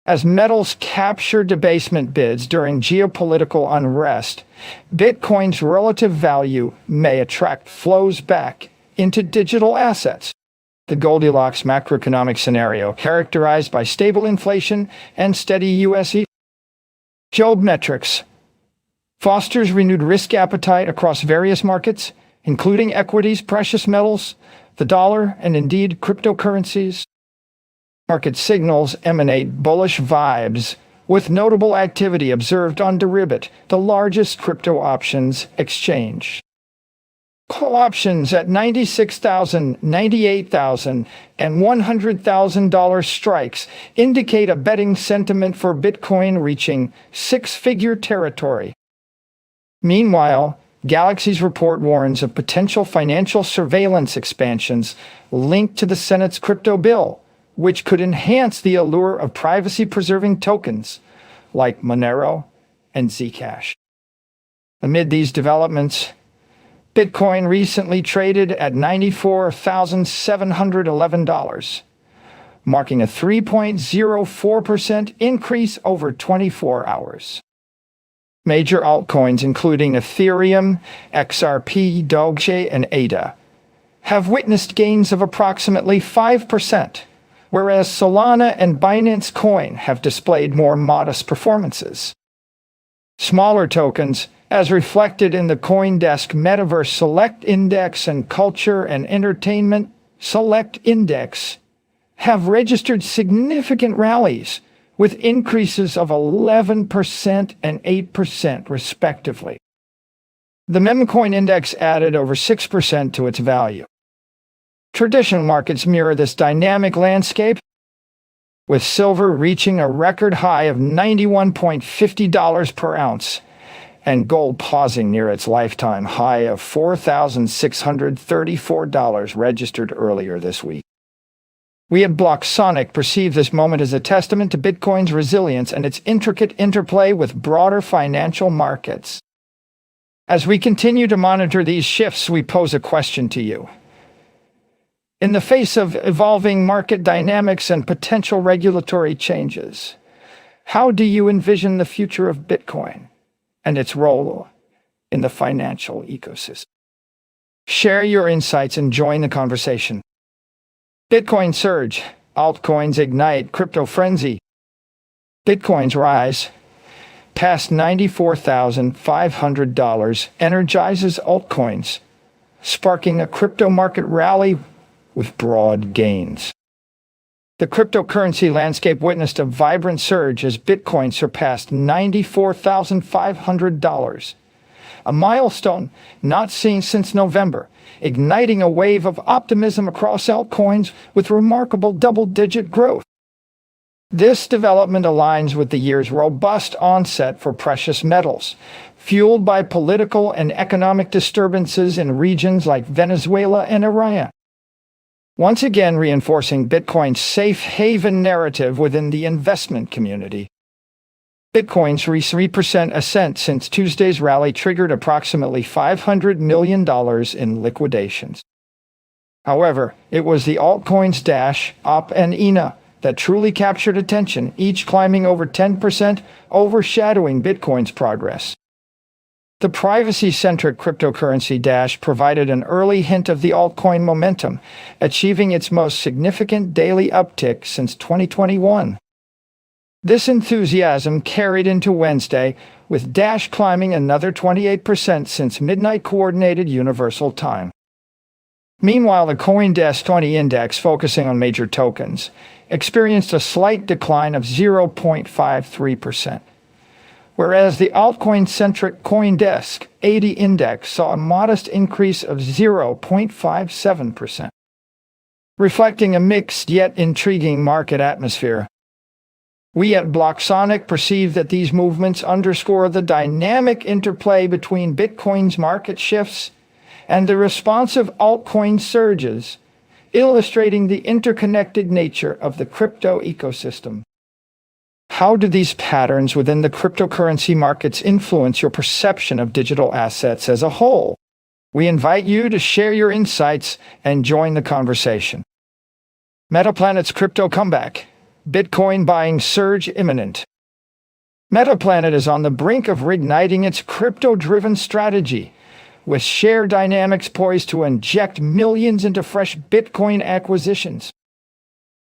As metals capture debasement bids during geopolitical unrest, Bitcoin's relative value may attract flows back into digital assets. The Goldilocks macroeconomic scenario, characterized by stable inflation and steady USD. Job metrics fosters renewed risk appetite across various markets, including equities, precious metals, the dollar, and indeed cryptocurrencies. Market signals emanate bullish vibes, with notable activity observed on Bybit, the largest crypto options exchange. Call options at $96,000, $98,000, and $100,000 strikes indicate a betting sentiment for Bitcoin reaching six-figure territory. Meanwhile, Galaxy's report warns of potential financial surveillance expansions linked to the Senate's crypto bill, which could enhance the allure of privacy-preserving tokens like Monero and Zcash. Amid these developments, Bitcoin recently traded at $94,711, marking a 3.04% increase over 24 hours. Major altcoins, including Ethereum, XRP, Doge, and ADA, have witnessed gains of approximately 5%, whereas Solana and Binance Coin have displayed more modest performances. Smaller tokens, as reflected in the CoinDesk Metaverse Select Index and Culture and Entertainment Select Index, have registered significant rallies, with increases of 11% and 8% respectively. The Memcoin Index added over 6% to its value. Traditional markets mirror this dynamic landscape, with silver reaching a record high of $91.50 per ounce, and gold pausing near its lifetime high of $4,634 registered earlier this week. We at BlockSonic perceive this moment as a testament to Bitcoin's resilience and its intricate interplay with broader financial markets. As we continue to monitor these shifts, we pose a question to you. In the face of evolving market dynamics and potential regulatory changes, how do you envision the future of Bitcoin and its role in the financial ecosystem? Share your insights and join the conversation. Bitcoin surge, altcoins ignite, crypto frenzy. Bitcoin's rise past $94,500 energizes altcoins, sparking a crypto market rally with broad gains. The cryptocurrency landscape witnessed a vibrant surge as Bitcoin surpassed $94,500, a milestone not seen since November, igniting a wave of optimism across altcoins with remarkable double-digit growth. This development aligns with the year's robust onset for precious metals, fueled by political and economic disturbances in regions like Venezuela and Iran, once again reinforcing Bitcoin's safe haven narrative within the investment community. Bitcoin's 3% ascent since Tuesday's rally triggered approximately $500 million in liquidations. However, it was the altcoins Dash, OP, and ENA that truly captured attention, each climbing over 10%, overshadowing Bitcoin's progress. The privacy-centric cryptocurrency Dash provided an early hint of the altcoin momentum, achieving its most significant daily uptick since 2021. This enthusiasm carried into Wednesday, with Dash climbing another 28% since midnight Coordinated Universal Time. Meanwhile, the CoinDesk 20 Index, focusing on major tokens, experienced a slight decline of 0.53%, whereas the altcoin-centric CoinDesk 80 Index saw a modest increase of 0.57%, reflecting a mixed yet intriguing market atmosphere. We at BlockSonic perceive that these movements underscore the dynamic interplay between Bitcoin's market shifts and the responsive altcoin surges, illustrating the interconnected nature of the crypto ecosystem. How do these patterns within the cryptocurrency markets influence your perception of digital assets as a whole? We invite you to share your insights and join the conversation. Metaplanet's crypto comeback. Bitcoin buying surge imminent. Metaplanet is on the brink of reigniting its crypto-driven strategy, with share dynamics poised to inject millions into fresh Bitcoin acquisitions.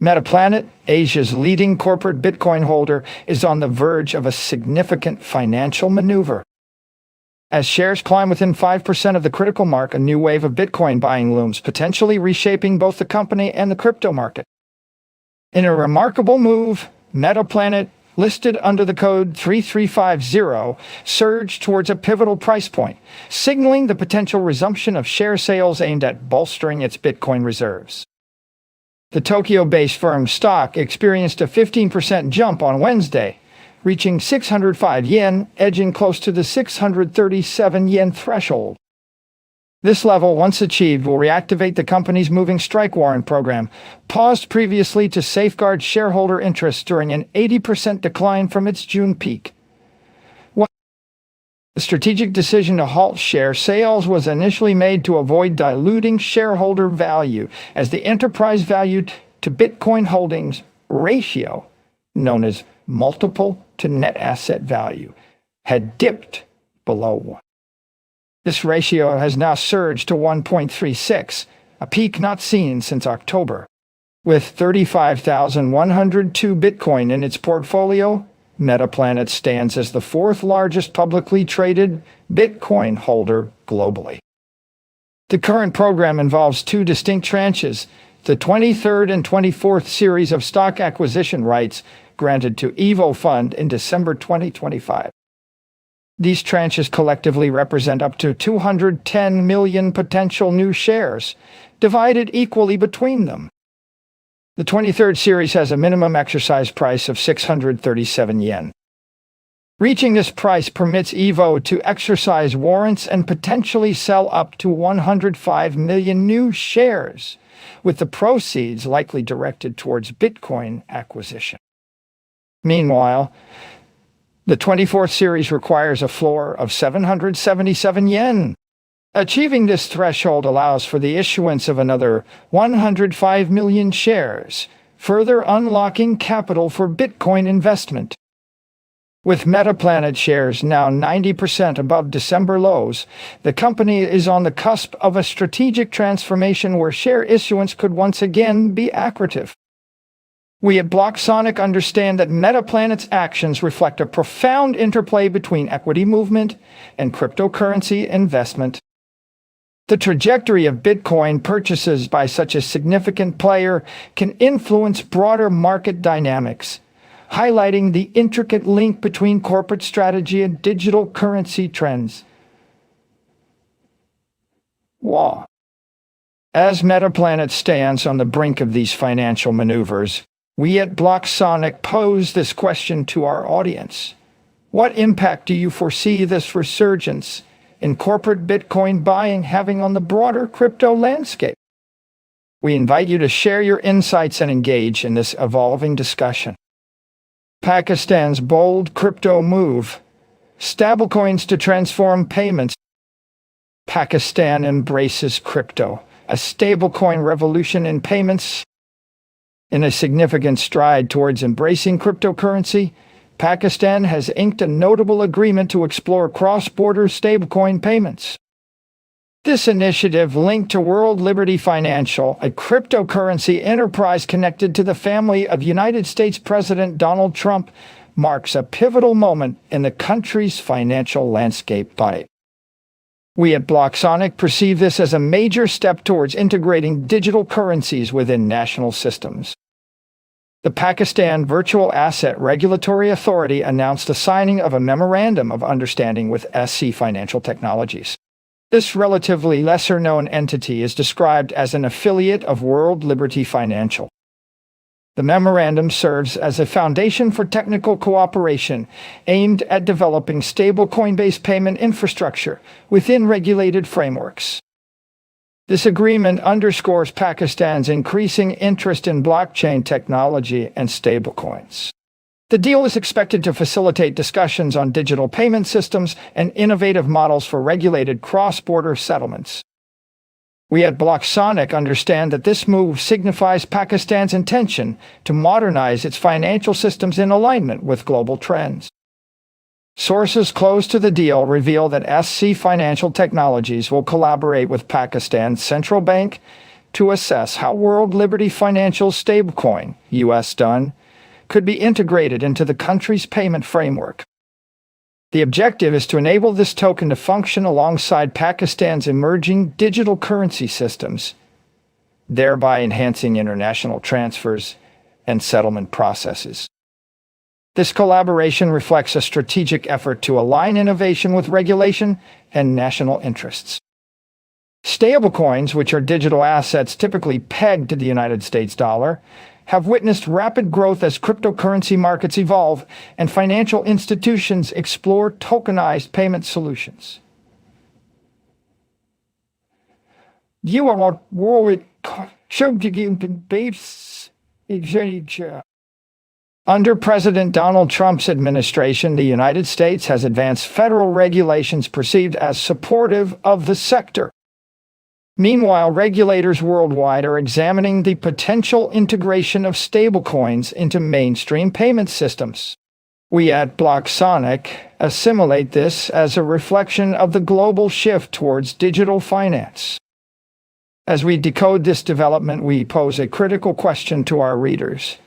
Metaplanet, Asia's leading corporate Bitcoin holder, is on the verge of a significant financial maneuver. As shares climb within 5% of the critical mark, a new wave of Bitcoin buying looms, potentially reshaping both the company and the crypto market. In a remarkable move, Metaplanet, listed under the code 3350, surged towards a pivotal price point, signaling the potential resumption of share sales aimed at bolstering its Bitcoin reserves. The Tokyo-based firm's stock experienced a 15% jump on Wednesday, reaching 605 yen, edging close to the 637 yen threshold. This level, once achieved, will reactivate the company's moving strike warrant program, paused previously to safeguard shareholder interests during an 80% decline from its June peak. The strategic decision to halt share sales was initially made to avoid diluting shareholder value, as the enterprise value to Bitcoin holdings ratio, known as multiple to net asset value, had dipped below 1. This ratio has now surged to 1.36, a peak not seen since October. With 35,102 Bitcoin in its portfolio, Metaplanet stands as the fourth largest publicly traded Bitcoin holder globally. The current program involves two distinct tranches: the 23rd and 24th series of stock acquisition rights granted to Evo Fund in December 2025. These tranches collectively represent up to 210 million potential new shares, divided equally between them. The 23rd series has a minimum exercise price of 637 yen. Reaching this price permits Evo to exercise warrants and potentially sell up to 105 million new shares, with the proceeds likely directed towards Bitcoin acquisition. Meanwhile, the 24th series requires a floor of 777 yen. Achieving this threshold allows for the issuance of another 105 million shares, further unlocking capital for Bitcoin investment. With Metaplanet shares now 90% above December lows, the company is on the cusp of a strategic transformation where share issuance could once again be accretive. We at BlockSonic understand that Metaplanet's actions reflect a profound interplay between equity movement and cryptocurrency investment. The trajectory of Bitcoin purchases by such a significant player can influence broader market dynamics, highlighting the intricate link between corporate strategy and digital currency trends. Wow. As Metaplanet stands on the brink of these financial maneuvers, we at BlockSonic pose this question to our audience. What impact do you foresee this resurgence in corporate Bitcoin buying having on the broader crypto landscape? We invite you to share your insights and engage in this evolving discussion. Pakistan's bold crypto move. Stablecoins to transform payments. Pakistan embraces crypto, a stablecoin revolution in payments. In a significant stride towards embracing cryptocurrency, Pakistan has inked a notable agreement to explore cross-border stablecoin payments. This initiative, linked to World Liberty Financial, a cryptocurrency enterprise connected to the family of United States President Donald Trump, marks a pivotal moment in the country's financial landscape. We at BlockSonic perceive this as a major step towards integrating digital currencies within national systems. The Pakistan Virtual Asset Regulatory Authority announced the signing of a Memorandum of Understanding with SC Financial Technologies. This relatively lesser-known entity is described as an affiliate of World Liberty Financial. The memorandum serves as a foundation for technical cooperation aimed at developing stablecoin-based payment infrastructure within regulated frameworks. This agreement underscores Pakistan's increasing interest in blockchain technology and stablecoins. The deal is expected to facilitate discussions on digital payment systems and innovative models for regulated cross-border settlements. We at BlockSonic understand that this move signifies Pakistan's intention to modernize its financial systems in alignment with global trends. Sources close to the deal reveal that SC Financial Technologies will collaborate with Pakistan's central bank to assess how World Liberty Financial's stablecoin, USD, could be integrated into the country's payment framework. The objective is to enable this token to function alongside Pakistan's emerging digital currency systems, thereby enhancing international transfers and settlement processes. This collaboration reflects a strategic effort to align innovation with regulation and national interests. Stablecoins, which are digital assets typically pegged to the United States dollar, have witnessed rapid growth as cryptocurrency markets evolve and financial institutions explore tokenized payment solutions. Under President Donald Trump's administration, the United States has advanced federal regulations perceived as supportive of the sector. Meanwhile, regulators worldwide are examining the potential integration of stablecoins into mainstream payment systems. We at BlockSonic assimilate this as a reflection of the global shift towards digital finance. As we decode this development, we pose a critical question to our readers.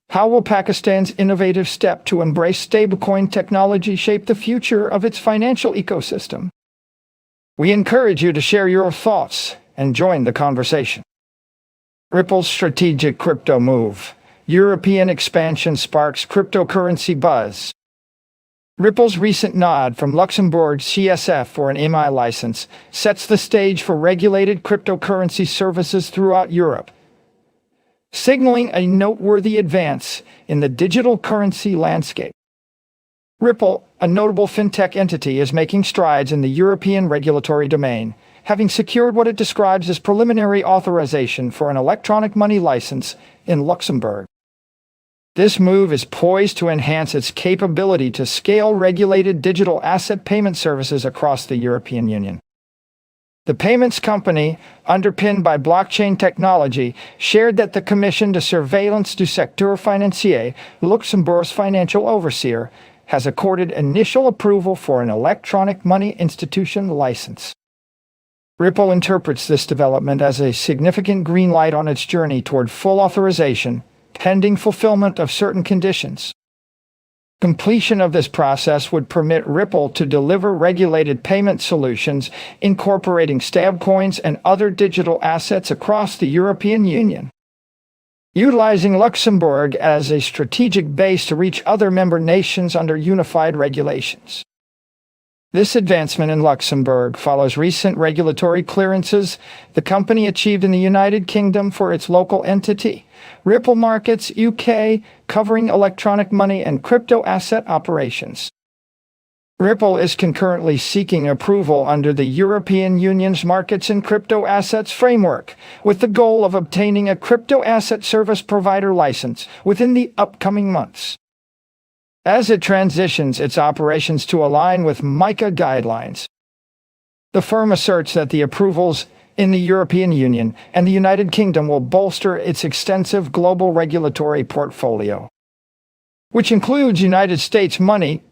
How will Pakistan's innovative step to embrace stablecoin technology shape the future of its financial ecosystem? We encourage you to share your thoughts and join the conversation. Ripple's strategic crypto move. European expansion sparks cryptocurrency buzz. Ripple's recent nod from Luxembourg's CSF for an MI license sets the stage for regulated cryptocurrency services throughout Europe, signaling a noteworthy advance in the digital currency landscape. Ripple, a notable fintech entity, is making strides in the European regulatory domain, having secured what it describes as preliminary authorization for an electronic money license in Luxembourg. This move is poised to enhance its capability to scale regulated digital asset payment services across the European Union. The payments company, underpinned by blockchain technology, shared that the Commission de Surveillance du Secteur Financier, Luxembourg's financial overseer, has accorded initial approval for an electronic money institution license. Ripple interprets this development as a significant green light on its journey toward full authorization, pending fulfillment of certain conditions. Completion of this process would permit Ripple to deliver regulated payment solutions incorporating stablecoins and other digital assets across the European Union, utilizing Luxembourg as a strategic base to reach other member nations under unified regulations. This advancement in Luxembourg follows recent regulatory clearances the company achieved in the United Kingdom for its local entity, Ripple Markets UK, covering electronic money and crypto asset operations. Ripple is concurrently seeking approval under the European Union's Markets in Crypto Assets framework, with the goal of obtaining a crypto asset service provider license within the upcoming months. As it transitions its operations to align with MiCA guidelines, the firm asserts that the approvals in the European Union and the United Kingdom will bolster its extensive global regulatory portfolio, which includes United States money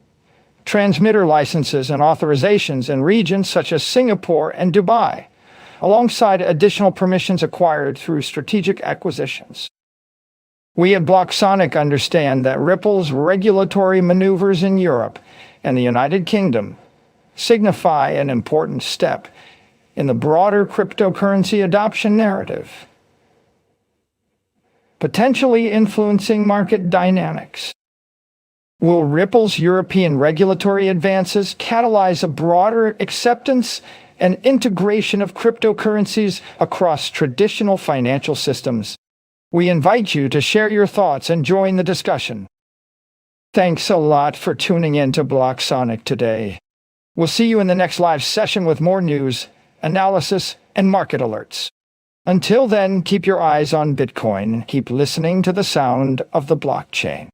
transmitter licenses and authorizations in regions such as Singapore and Dubai, alongside additional permissions acquired through strategic acquisitions. We at BlockSonic understand that Ripple's regulatory maneuvers in Europe and the United Kingdom signify an important step in the broader cryptocurrency adoption narrative, potentially influencing market dynamics. Will Ripple's European regulatory advances catalyze a broader acceptance and integration of cryptocurrencies across traditional financial systems? We invite you to share your thoughts and join the discussion. Thanks a lot for tuning in to BlockSonic today. We'll see you in the next live session with more news, analysis, and market alerts. Until then, keep your eyes on Bitcoin and keep listening to the sound of the blockchain.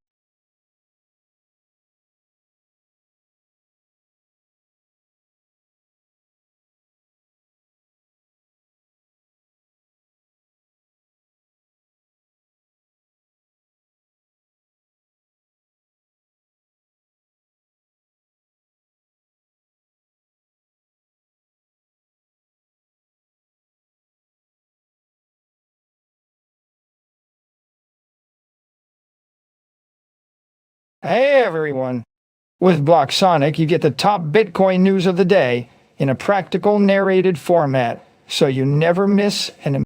Hey everyone! With BlockSonic, you get the top Bitcoin news of the day in a practical narrated format, so you never miss an